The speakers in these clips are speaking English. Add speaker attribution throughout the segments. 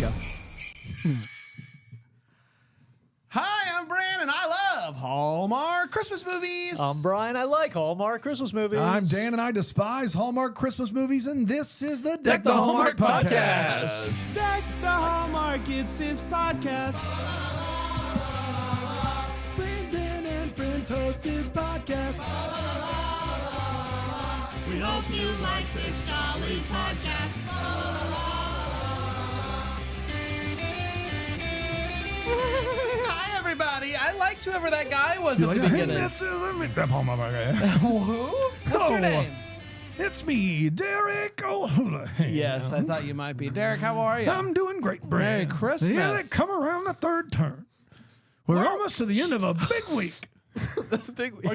Speaker 1: go.
Speaker 2: Hi, I'm Brandon. I love Hallmark Christmas movies.
Speaker 1: I'm Brian. I like Hallmark Christmas movies.
Speaker 3: I'm Dan, and I despise Hallmark Christmas movies, and this is the
Speaker 1: Deck the Hallmark
Speaker 3: Podcast.
Speaker 2: Deck the Hallmark, it's his podcast.
Speaker 3: Brandon and friends host this podcast.
Speaker 4: We hope you like this jolly podcast.
Speaker 2: Hi, everybody. I liked whoever that guy was at the
Speaker 3: Hey,
Speaker 2: beginning.
Speaker 3: this is Hallmark.
Speaker 2: Who? What's your name?
Speaker 3: It's me, Derek O'Houlihan.
Speaker 2: Yes, I thought you might be. Derek, how are you?
Speaker 3: I'm doing great, Brandon.
Speaker 2: Merry Christmas.
Speaker 3: Yeah, they come around the third turn. We're almost to the end of a big week.
Speaker 2: Are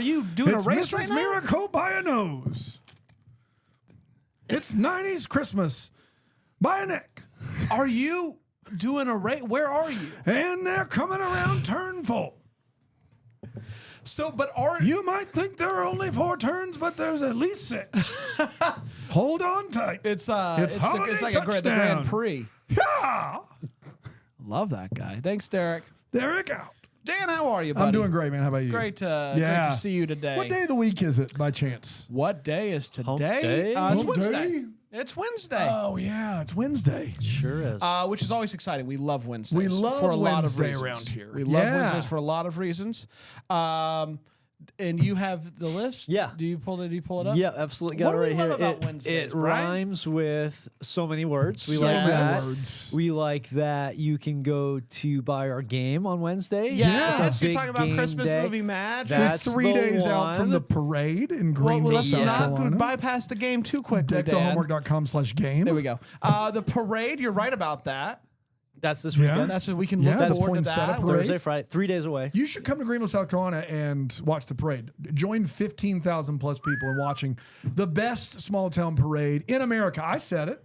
Speaker 2: you doing
Speaker 3: It's
Speaker 2: a race
Speaker 3: Mrs.
Speaker 2: right now?
Speaker 3: Miracle by a nose. It's 90s Christmas by a neck.
Speaker 2: Are you doing a race? Where are you?
Speaker 3: And they're coming around turn 4.
Speaker 2: So, but are
Speaker 3: You might think there are only 4 turns, but there's at least 6. Hold on tight.
Speaker 2: It's
Speaker 3: holiday
Speaker 2: like the Grand
Speaker 3: touchdown.
Speaker 2: Prix.
Speaker 3: Yeah.
Speaker 2: Love that guy. Thanks, Derek.
Speaker 3: Derek out.
Speaker 2: Dan, how are you, buddy?
Speaker 3: I'm doing great, man. How about you?
Speaker 2: Great to see you today.
Speaker 3: What day of the week is it, by chance?
Speaker 2: What day is today?
Speaker 1: Hump day?
Speaker 2: It's
Speaker 3: Hump
Speaker 2: Wednesday.
Speaker 3: day?
Speaker 2: It's Wednesday.
Speaker 3: Oh, yeah. It's Wednesday.
Speaker 1: Sure is.
Speaker 2: Which is always exciting. We love Wednesdays.
Speaker 3: We love
Speaker 2: for a lot of
Speaker 3: Wednesday
Speaker 2: reasons.
Speaker 3: around here.
Speaker 2: We love
Speaker 3: Yeah.
Speaker 2: Wednesdays for a lot of reasons. And you have the list?
Speaker 1: Yeah.
Speaker 2: Do you pull it up?
Speaker 1: Yeah, absolutely.
Speaker 2: What
Speaker 1: Got
Speaker 2: do
Speaker 1: it
Speaker 2: we
Speaker 1: right
Speaker 2: love
Speaker 1: here.
Speaker 2: about Wednesdays,
Speaker 1: It
Speaker 2: Brian?
Speaker 1: rhymes with so many words. We
Speaker 3: So
Speaker 1: like
Speaker 3: many
Speaker 1: that.
Speaker 3: words.
Speaker 1: We like that you can go to buy our game on Wednesday.
Speaker 2: Yeah.
Speaker 1: It's a
Speaker 2: You're
Speaker 1: big
Speaker 2: talking about
Speaker 1: game
Speaker 2: Christmas
Speaker 1: day.
Speaker 2: movie match.
Speaker 1: That's
Speaker 3: We're 3
Speaker 1: the
Speaker 3: days out from
Speaker 1: one.
Speaker 3: the parade in
Speaker 2: Well,
Speaker 3: Greenville,
Speaker 2: let's
Speaker 3: South
Speaker 2: not
Speaker 3: Carolina.
Speaker 2: bypass the game too quickly, Dan.
Speaker 3: DeckTheHallmark.com/game.
Speaker 2: There we go. The parade, you're right about that.
Speaker 1: That's this
Speaker 3: Yeah.
Speaker 1: weekend.
Speaker 2: That's what we can
Speaker 3: Yeah,
Speaker 2: look
Speaker 3: that's
Speaker 2: forward to
Speaker 3: poinsettia
Speaker 2: that.
Speaker 3: parade.
Speaker 1: Thursday, Friday, 3 days away.
Speaker 3: You should come to Greenville, South Carolina and watch the parade. Join 15,000 plus people in watching the best small town parade in America. I said it.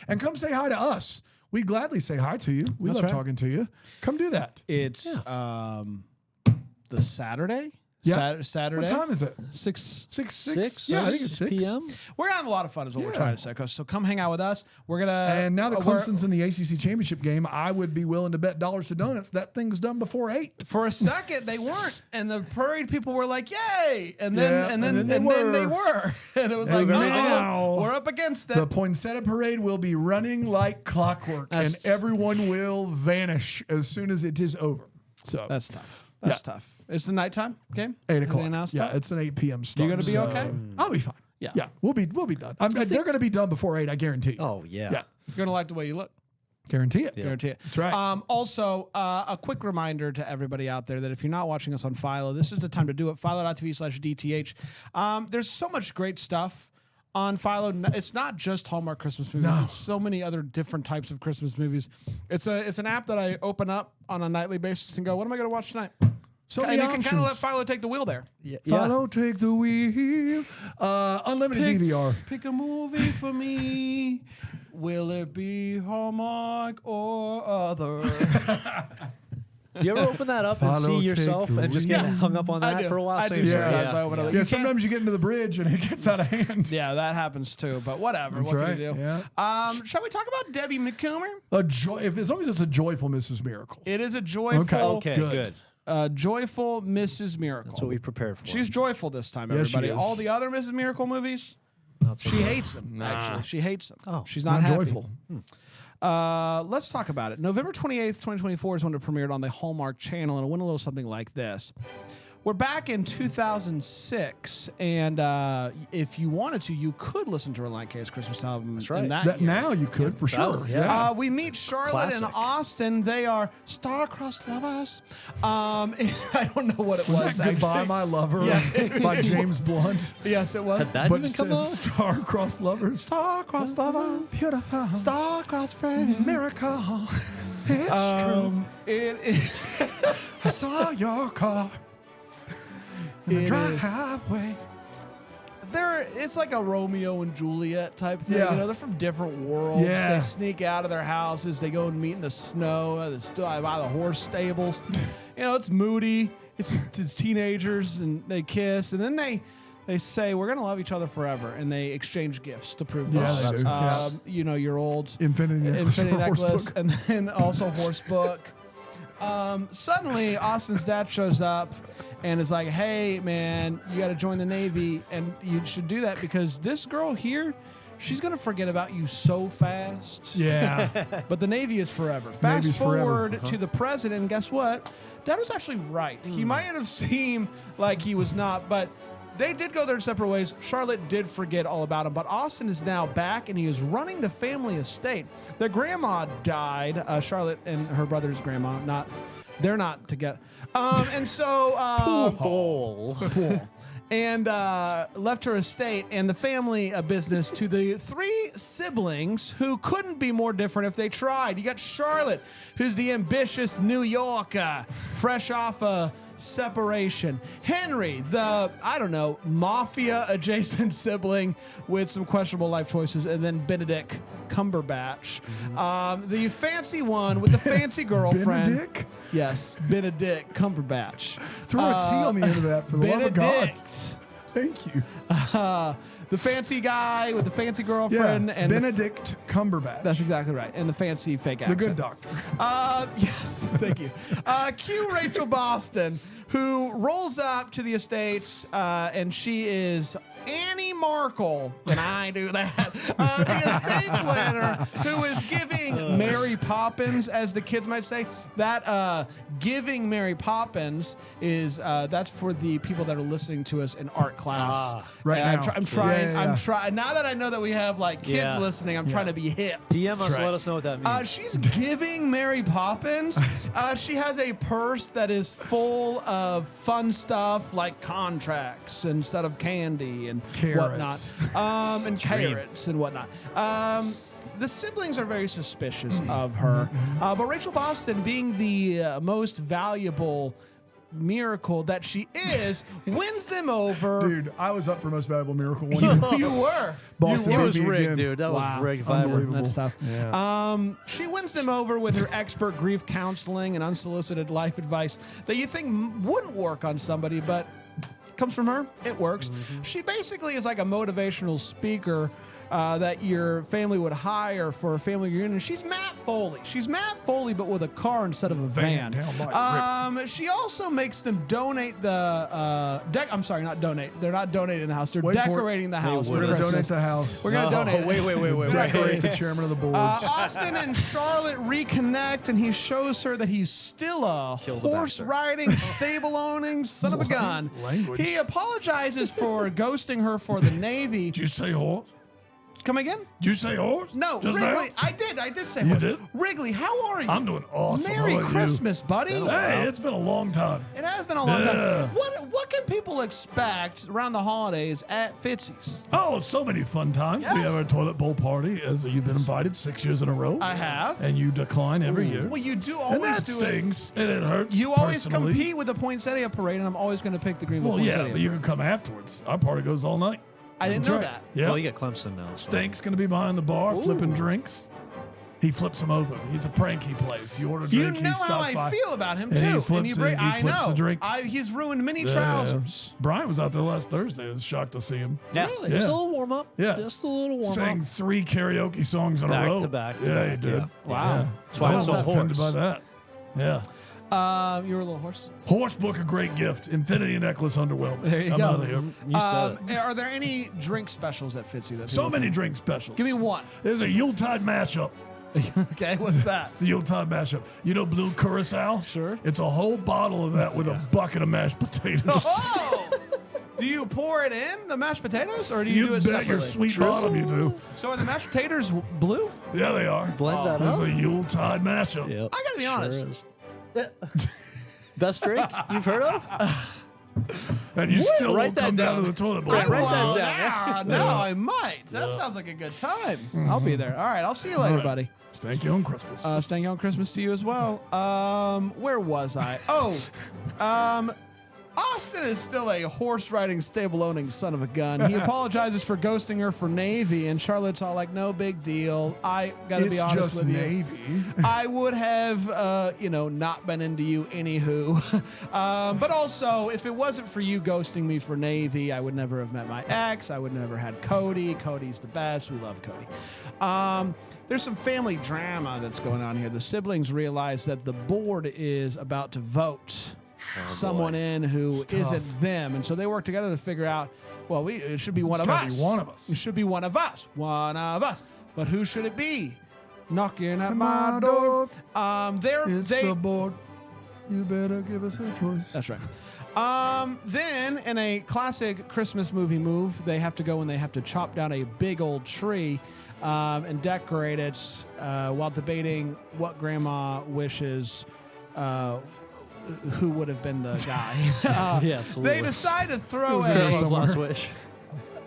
Speaker 3: And come say hi to us. We'd gladly say hi to you. We love
Speaker 2: right.
Speaker 3: talking to you. Come do that.
Speaker 2: It's the Saturday.
Speaker 3: Yeah.
Speaker 2: Saturday.
Speaker 3: What time is it?
Speaker 2: 6.
Speaker 3: 6? Yeah, I think it's 6
Speaker 1: p.m.
Speaker 2: We're having a lot of fun, is what we're
Speaker 3: Yeah.
Speaker 2: trying to say. So come hang out with us. We're gonna.
Speaker 3: And now that
Speaker 2: we're-
Speaker 3: Clemson's in the ACC championship game, I would be willing to bet dollars to donuts that thing's done before 8.
Speaker 2: For a second, they weren't, and the parade people were like, "Yay!" And then,
Speaker 3: Yeah,
Speaker 2: and then
Speaker 3: they
Speaker 2: and then they were, and it was like,
Speaker 3: now
Speaker 2: we're up against it."
Speaker 3: The poinsettia parade will be running like clockwork,
Speaker 2: That's-
Speaker 3: and everyone will vanish as soon as it is over. So
Speaker 2: That's tough. That's
Speaker 3: Yeah.
Speaker 2: tough. It's the nighttime game.
Speaker 3: 8
Speaker 2: They
Speaker 3: o'clock.
Speaker 2: announced
Speaker 3: Yeah,
Speaker 2: that?
Speaker 3: it's an 8 p.m. start.
Speaker 2: You gonna be
Speaker 3: so
Speaker 2: okay?
Speaker 3: I'll be fine.
Speaker 2: Yeah.
Speaker 3: We'll be done. They're going to be done before 8. I guarantee.
Speaker 1: Oh, yeah.
Speaker 3: Yeah,
Speaker 2: You're gonna like the way you look.
Speaker 3: guarantee it.
Speaker 2: Guarantee it.
Speaker 3: That's right.
Speaker 2: Also, a quick reminder to everybody out there that if you're not watching us on Philo, this is the time to do it. Philo.tv/DTH. There's so much great stuff on Philo. It's not just Hallmark Christmas movies.
Speaker 3: No.
Speaker 2: It's so many other different types of Christmas movies. It's an app that I open up on a nightly basis and go, what am I going to watch tonight?
Speaker 3: So
Speaker 2: And
Speaker 3: many
Speaker 2: you can kind of let
Speaker 3: options.
Speaker 2: Philo take the wheel there.
Speaker 1: Yeah.
Speaker 3: Follow, take the wheel. Unlimited DVR.
Speaker 2: Pick a movie for me. Will it be Hallmark or other?
Speaker 1: You ever open that up and
Speaker 3: Follow,
Speaker 1: see
Speaker 3: take
Speaker 1: yourself
Speaker 3: the
Speaker 1: and just get
Speaker 2: wheel.
Speaker 1: hung up on
Speaker 2: I
Speaker 1: that
Speaker 2: do.
Speaker 1: for a while?
Speaker 2: I
Speaker 1: Same
Speaker 2: do
Speaker 1: here.
Speaker 2: sometimes. I open it up. You
Speaker 3: Yeah,
Speaker 2: can't-
Speaker 3: sometimes you get into the bridge and it gets out of hand.
Speaker 2: Yeah, that happens too. But whatever.
Speaker 3: That's
Speaker 2: what
Speaker 3: right,
Speaker 2: can you do?
Speaker 3: yeah.
Speaker 2: Shall we talk about Debbie Macomber?
Speaker 3: As long as it's a joyful Mrs. Miracle.
Speaker 2: It is a joyful,
Speaker 1: Okay,
Speaker 3: Good.
Speaker 1: good.
Speaker 2: joyful Mrs. Miracle.
Speaker 1: That's what we prepared for.
Speaker 2: She's joyful this time,
Speaker 3: Yes, she
Speaker 2: everybody.
Speaker 3: is.
Speaker 2: All the other Mrs. Miracle movies,
Speaker 1: Not so
Speaker 2: she
Speaker 1: good.
Speaker 2: hates them. Actually, she hates them.
Speaker 1: Oh,
Speaker 2: she's not
Speaker 3: Not
Speaker 2: happy.
Speaker 3: joyful.
Speaker 2: Let's talk about it. November 28th, 2024 is when it premiered on the Hallmark Channel, and it went a little something like this. We're back in 2006, and if you wanted to, you could listen to Reliant K's Christmas album.
Speaker 1: That's right.
Speaker 2: In that
Speaker 3: That
Speaker 2: year.
Speaker 3: now you could for sure.
Speaker 1: yeah.
Speaker 2: We meet Charlotte and
Speaker 1: Classic.
Speaker 2: Austin. They are star-crossed lovers. I don't know what it was.
Speaker 3: Was that Goodbye,
Speaker 2: actually.
Speaker 3: My Lover
Speaker 2: Yeah.
Speaker 3: by James Blunt?
Speaker 2: Yes, it was.
Speaker 1: Had that
Speaker 3: But
Speaker 1: even come on?
Speaker 3: Star-crossed lovers.
Speaker 2: Star-crossed lovers.
Speaker 3: Beautiful.
Speaker 2: Star-crossed friends.
Speaker 3: Miracle. It's true.
Speaker 2: It
Speaker 3: I saw your car in the
Speaker 2: It is.
Speaker 3: driveway.
Speaker 2: it's like a Romeo and Juliet type thing.
Speaker 3: Yeah.
Speaker 2: You know, they're from different worlds.
Speaker 3: Yeah.
Speaker 2: They sneak out of their houses. They go and meet in the snow by the horse stables. You know, it's moody. It's teenagers, and they kiss, and then They say we're gonna love each other forever, and they exchange gifts to prove
Speaker 3: Yeah,
Speaker 2: this.
Speaker 3: they do. Yeah.
Speaker 2: You know, your old
Speaker 3: Infinity
Speaker 2: necklace,
Speaker 3: Horse book.
Speaker 2: and then also horse book. Suddenly, Austin's dad shows up and is like, "Hey, man, you got to join the Navy, and you should do that because this girl here, she's gonna forget about you so fast."
Speaker 3: Yeah.
Speaker 2: But the Navy is forever. Fast
Speaker 3: Navy's forever.
Speaker 2: forward to the president, and guess what? Dad was actually right. He might have seemed like he was not, but they did go their separate ways. Charlotte did forget all about him, but Austin is now back, and he is running the family estate. Their grandma died. Charlotte and her brother's grandma, they're not together. And so
Speaker 1: Bowl.
Speaker 2: and left her estate and the family business to the three siblings who couldn't be more different if they tried. You got Charlotte, who's the ambitious New Yorker, fresh off a separation. Henry, the, mafia adjacent sibling with some questionable life choices. And then Benedict Cumberbatch, the fancy one with the fancy girlfriend.
Speaker 3: Benedict?
Speaker 2: Yes, Benedict Cumberbatch.
Speaker 3: Throw a T on the end of that for the love of God.
Speaker 2: Benedict.
Speaker 3: Thank you.
Speaker 2: The fancy guy with the fancy girlfriend.
Speaker 3: Yeah.
Speaker 2: And
Speaker 3: Benedict Cumberbatch.
Speaker 2: that's exactly right. And the fancy fake
Speaker 3: the
Speaker 2: accent.
Speaker 3: good doctor.
Speaker 2: Yes, thank you. Cue Rachel Boston, who rolls up to the estates, and she is Annie Markle. Can I do that? The estate planner who is giving Mary Poppins, as the kids might say. That giving Mary Poppins is that's for the people that are listening to us in art class.
Speaker 3: Right
Speaker 2: And
Speaker 3: now.
Speaker 2: I'm trying.
Speaker 3: Yeah.
Speaker 2: I'm trying. Now that I know that we have like kids
Speaker 1: Yeah.
Speaker 2: listening, I'm trying to be hip.
Speaker 1: DM us,
Speaker 3: right.
Speaker 1: let us know what that means.
Speaker 2: She's giving Mary Poppins. She has a purse that is full of fun stuff like contracts instead of candy and
Speaker 3: Carrots.
Speaker 2: whatnot. And carrots and whatnot. The siblings are very suspicious of her. But Rachel Boston, being the most valuable miracle that she is, wins them over.
Speaker 3: Dude, I was up for most valuable miracle one year.
Speaker 2: You were.
Speaker 3: Boston
Speaker 1: it
Speaker 3: beat
Speaker 1: was
Speaker 3: me
Speaker 1: rigged,
Speaker 3: again.
Speaker 1: dude. That
Speaker 2: Wow.
Speaker 1: was rigged. Vibrant.
Speaker 3: Unbelievable.
Speaker 2: That's tough.
Speaker 3: Yeah.
Speaker 2: She wins them over with her expert grief counseling and unsolicited life advice that you think wouldn't work on somebody, but comes from her. It works. She basically is like a motivational speaker that your family would hire for a family reunion. She's Matt Foley. She's Matt Foley, but with a car instead of a van. She also makes them donate the. I'm sorry, not donate. They're not donating the house. They're
Speaker 3: Wait for it.
Speaker 2: decorating the house.
Speaker 3: We're
Speaker 2: for
Speaker 3: going to
Speaker 2: Christmas.
Speaker 3: donate the house.
Speaker 2: We're gonna donate.
Speaker 1: Wait.
Speaker 3: Decorate the chairman of the board.
Speaker 2: Austin and Charlotte reconnect, and he shows her that he's still a horse-riding, stable-owning son of a gun.
Speaker 3: Language.
Speaker 2: He apologizes for ghosting her for the Navy.
Speaker 5: Did you say horse?
Speaker 2: Come again?
Speaker 5: Did you say horse?
Speaker 2: No,
Speaker 5: Just
Speaker 2: Wrigley.
Speaker 5: now?
Speaker 2: I did say
Speaker 5: You
Speaker 2: horse.
Speaker 5: did?
Speaker 2: Wrigley, how are you?
Speaker 5: I'm doing awesome.
Speaker 2: Merry
Speaker 5: How about you?
Speaker 2: Christmas, buddy.
Speaker 5: Hey, it's been a long time.
Speaker 2: It has been a long
Speaker 5: Yeah.
Speaker 2: time. What can people expect around the holidays at Fitzy's?
Speaker 5: Oh, so many fun times.
Speaker 2: Yes.
Speaker 5: We have our toilet bowl party, as you've been invited 6 years in a row.
Speaker 2: I have.
Speaker 5: And you decline every year.
Speaker 2: Well, you do
Speaker 5: And
Speaker 2: always
Speaker 5: that
Speaker 2: do
Speaker 5: stings, and it hurts.
Speaker 2: it. You always
Speaker 5: personally.
Speaker 2: compete with the Poinsettia Parade, and I'm always going to pick the Greenville
Speaker 5: Well, yeah,
Speaker 2: Poinsettia.
Speaker 5: but you can come afterwards. Our party goes all night.
Speaker 2: I didn't
Speaker 5: That's
Speaker 2: know
Speaker 5: right.
Speaker 2: that.
Speaker 5: Yeah.
Speaker 1: Well, you got Clemson now. So.
Speaker 5: Stank's going to be behind the bar flipping drinks. He flips them over. He's a prank he plays. You order a
Speaker 2: You
Speaker 5: drink,
Speaker 2: know
Speaker 5: he
Speaker 2: how
Speaker 5: stops
Speaker 2: I
Speaker 5: by.
Speaker 2: feel about him
Speaker 5: And he
Speaker 2: too.
Speaker 5: flips it, he
Speaker 2: I
Speaker 5: flips
Speaker 2: know.
Speaker 5: the drinks.
Speaker 2: He's ruined many
Speaker 5: Yeah.
Speaker 2: trousers.
Speaker 5: Brian was out there last Thursday. I was shocked to see him.
Speaker 1: Yeah,
Speaker 2: Really?
Speaker 1: just
Speaker 5: Yeah.
Speaker 1: a little warm up.
Speaker 5: Yeah.
Speaker 1: Just a little warm
Speaker 5: Sang
Speaker 1: up.
Speaker 5: 3 karaoke songs in
Speaker 1: Back
Speaker 5: a row.
Speaker 1: to back to
Speaker 5: Yeah,
Speaker 1: back,
Speaker 5: he did.
Speaker 1: yeah.
Speaker 2: Wow.
Speaker 5: Yeah.
Speaker 1: That's why
Speaker 5: I
Speaker 1: I'm
Speaker 5: was
Speaker 1: so
Speaker 5: offended
Speaker 1: hoarse.
Speaker 5: by that. Yeah.
Speaker 2: You were a little horse.
Speaker 5: Horse book, a great gift. Infinity necklace, underwhelming.
Speaker 2: There you
Speaker 5: I'm
Speaker 2: go.
Speaker 5: out of here.
Speaker 1: You said it.
Speaker 2: Are there any drink specials at Fitzy? That
Speaker 5: So
Speaker 2: people
Speaker 5: many
Speaker 2: can-
Speaker 5: drink specials.
Speaker 2: Give me one.
Speaker 5: There's a Yuletide mashup.
Speaker 2: Okay, what's that?
Speaker 5: It's a Yuletide mashup. You know blue curacao?
Speaker 2: Sure.
Speaker 5: It's a whole bottle of that with a bucket of mashed potatoes.
Speaker 2: Oh! Do you pour it in the mashed potatoes, or do you, do
Speaker 5: You
Speaker 2: it
Speaker 5: bet your
Speaker 2: separately?
Speaker 5: sweet bottom you do.
Speaker 2: So are the mashed potatoes blue?
Speaker 5: Yeah, they are.
Speaker 1: Blend that
Speaker 5: There's
Speaker 1: up.
Speaker 5: a Yuletide mashup.
Speaker 1: Yep.
Speaker 2: I gotta be honest.
Speaker 1: is. Best drink you've heard of?
Speaker 5: And you still
Speaker 1: Write
Speaker 5: won't
Speaker 1: that
Speaker 5: come down
Speaker 1: down.
Speaker 5: to the toilet bowl.
Speaker 1: Write that
Speaker 2: Well,
Speaker 1: down.
Speaker 2: No, I might. That sounds like a good time. I'll be there. All right, I'll see you later,
Speaker 5: right.
Speaker 2: buddy.
Speaker 5: Thank you on Christmas.
Speaker 2: Staying on Christmas to you as well. Where was I? Austin is still a horse-riding, stable-owning son of a gun. He apologizes for ghosting her for Navy, and Charlotte's all like, no big deal. I gotta be honest
Speaker 3: just
Speaker 2: with you.
Speaker 3: Navy.
Speaker 2: I would have, not been into you anywho. But also, if it wasn't for you ghosting me for Navy, I would never have met my ex. I would never had Cody. Cody's the best. We love Cody. There's some family drama that's going on here. The siblings realize that the board is about to vote someone in who isn't them, and so they work together to figure out, well, it should be one of us.
Speaker 3: One of us.
Speaker 2: It should be one of us. One of us. But who should it be? Knocking at my door.
Speaker 3: It's the board. You better give us a choice.
Speaker 2: That's right. Then, in a classic Christmas movie move, they have to go and they have to chop down a big old tree and decorate it while debating what Grandma wishes. Who would have been the guy?
Speaker 1: Yeah, absolutely.
Speaker 2: They decide to throw
Speaker 1: Grandma's last wish.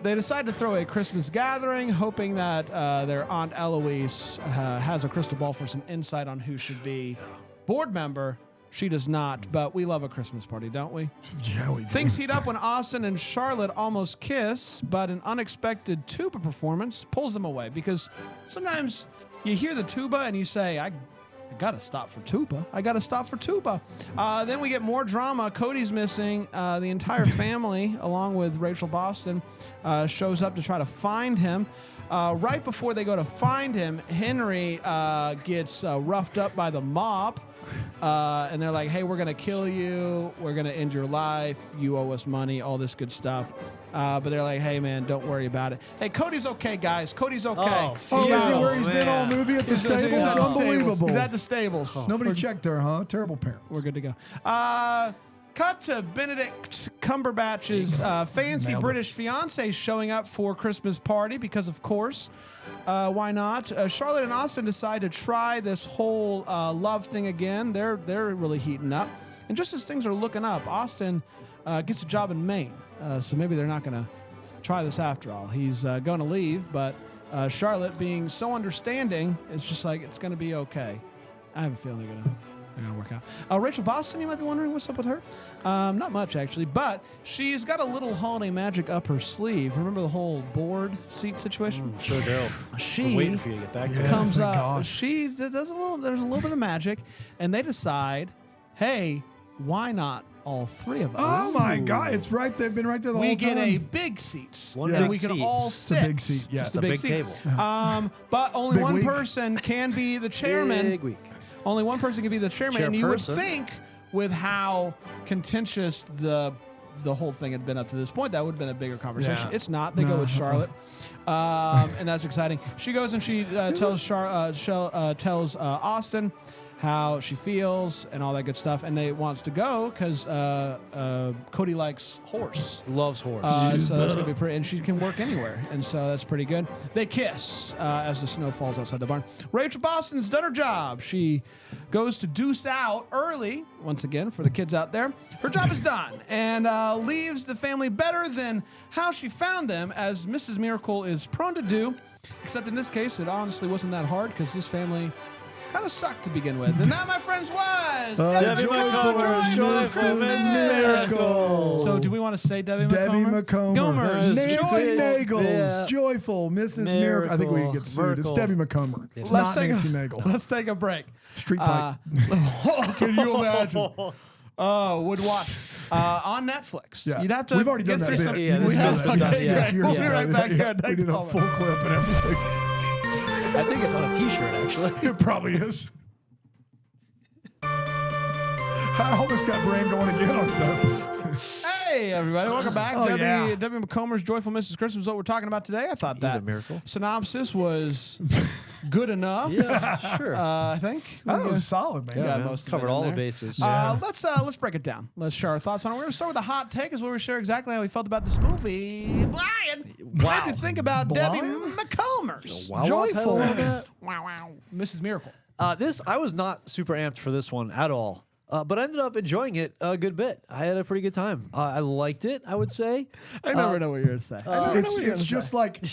Speaker 2: They decide to throw a Christmas gathering, hoping that their Aunt Eloise has a crystal ball for some insight on who should be board member. She does not, but we love a Christmas party, don't we?
Speaker 3: Yeah, we do.
Speaker 2: Things heat up when Austin and Charlotte almost kiss, but an unexpected tuba performance pulls them away, because sometimes you hear the tuba and you say, I gotta stop for tuba. I gotta stop for tuba. Then we get more drama. Cody's missing. The entire family, along with Rachel Boston, shows up to try to find him. Right before they go to find him, Henry gets roughed up by the mob. And they're like, hey, we're going to kill you. We're going to end your life. You owe us money, all this good stuff. But they're like, hey, man, don't worry about it. Hey, Cody's okay, guys. Cody's okay.
Speaker 3: Is he where he's been all movie at the
Speaker 2: He's at the
Speaker 3: stables?
Speaker 2: stables.
Speaker 3: Unbelievable.
Speaker 2: He's at the stables.
Speaker 3: Nobody checked there, huh? Terrible parent.
Speaker 2: We're good to go. Cut to Benedict Cumberbatch's fancy
Speaker 3: Nailed it.
Speaker 2: British fiance showing up for Christmas party because, of course, why not? Charlotte and Austin decide to try this whole love thing again. They're really heating up. And just as things are looking up, Austin gets a job in Maine. So maybe they're not going to try this after all. He's going to leave, but Charlotte, being so understanding, is just like, it's going to be okay. I have a feeling they're going to work out. Rachel Boston, you might be wondering what's up with her. Not much, actually, but she's got a little holiday magic up her sleeve. Remember the whole board seat situation?
Speaker 1: Sure do.
Speaker 2: She
Speaker 1: We're waiting for you to get back to
Speaker 3: Yeah.
Speaker 1: it.
Speaker 2: comes
Speaker 3: thank
Speaker 2: up.
Speaker 3: God.
Speaker 2: There's a little bit of magic, and they decide, hey, why not all three of us?
Speaker 3: Oh my God! It's right there. Been right there the whole
Speaker 2: We
Speaker 3: time.
Speaker 2: get a big seat.
Speaker 1: One
Speaker 2: and
Speaker 1: big
Speaker 2: we can
Speaker 1: seat.
Speaker 2: all
Speaker 3: It's
Speaker 2: sit.
Speaker 3: a big seat. Yeah.
Speaker 2: Just a
Speaker 1: a
Speaker 2: big
Speaker 1: big
Speaker 2: seat.
Speaker 1: table.
Speaker 2: But only
Speaker 3: Big
Speaker 2: one
Speaker 3: week.
Speaker 2: person can be the chairman.
Speaker 1: Big week.
Speaker 2: Only one person can be the chairman, and you would
Speaker 1: Chairperson.
Speaker 2: think, with how contentious the whole thing had been up to this point, that would have been a bigger conversation.
Speaker 3: Yeah.
Speaker 2: It's not. They go with Charlotte, and that's exciting. She goes and she tells Austin how she feels and all that good stuff, and they wants to go because Cody likes horse.
Speaker 1: Loves horse.
Speaker 2: So that's gonna be pretty, and she can work anywhere, and so that's pretty good. They kiss as the snow falls outside the barn. Rachel Boston's done her job. She goes to deuce out early once again for the kids out there. Her job is done, and leaves the family better than how she found them, as Mrs. Miracle is prone to do. Except in this case, it honestly wasn't that hard because this family kind of sucked to begin with. And that, my friends, was
Speaker 1: Debbie Macomber's Joyful Miracle.
Speaker 2: So, do we want to say Debbie
Speaker 3: Debbie
Speaker 2: Macomber?
Speaker 3: Macomber,
Speaker 2: Gilmers.
Speaker 3: Nancy
Speaker 2: Joyful.
Speaker 3: Nagels,
Speaker 1: Yeah.
Speaker 3: Joyful, Mrs. Miracle. I think we can get sued.
Speaker 1: Miracle.
Speaker 3: It's Debbie Macomber. It's
Speaker 2: Let's
Speaker 3: not
Speaker 2: take
Speaker 3: Nancy
Speaker 2: a,
Speaker 3: Nagel.
Speaker 2: Let's take a break.
Speaker 3: Street fight.
Speaker 2: Can you imagine? Would watch on Netflix.
Speaker 3: Yeah.
Speaker 2: You'd have to.
Speaker 3: We've already
Speaker 2: get
Speaker 3: done that
Speaker 2: through
Speaker 3: bit.
Speaker 2: some-
Speaker 1: Yeah,
Speaker 3: We
Speaker 1: this
Speaker 3: did
Speaker 1: has
Speaker 3: that
Speaker 1: been
Speaker 3: bit
Speaker 1: done, yeah.
Speaker 3: years
Speaker 2: We'll be
Speaker 3: ago.
Speaker 2: right back here.
Speaker 3: We
Speaker 2: Take
Speaker 3: did
Speaker 2: the
Speaker 3: a
Speaker 2: call.
Speaker 3: full clip and everything.
Speaker 1: I think it's on a T-shirt, actually.
Speaker 3: It probably is. I almost got Bram going again on that.
Speaker 2: Hey, everybody. Welcome back.
Speaker 3: Oh, yeah.
Speaker 2: Debbie Macomber's Joyful Mrs. Christmas is what we're talking about today. I thought that
Speaker 1: miracle.
Speaker 2: synopsis was good enough.
Speaker 1: Yeah, sure.
Speaker 2: I think.
Speaker 3: That was solid, man.
Speaker 2: Yeah,
Speaker 1: man.
Speaker 2: most of
Speaker 1: Covered
Speaker 2: it in
Speaker 1: all the
Speaker 2: there.
Speaker 1: bases.
Speaker 2: Let's break it down. Let's share our thoughts on it. We're going to start with a hot take, is where we share exactly how we felt about this movie. Brian, what did you think about Debbie Macomber's
Speaker 1: Wow,
Speaker 2: Joyful?
Speaker 1: wow.
Speaker 2: Wow, Mrs. Miracle.
Speaker 1: I was not super amped for this one at all. But I ended up enjoying it a good bit. I had a pretty good time. I liked it, I would say.
Speaker 2: I never know what you're going to say.
Speaker 3: It's just like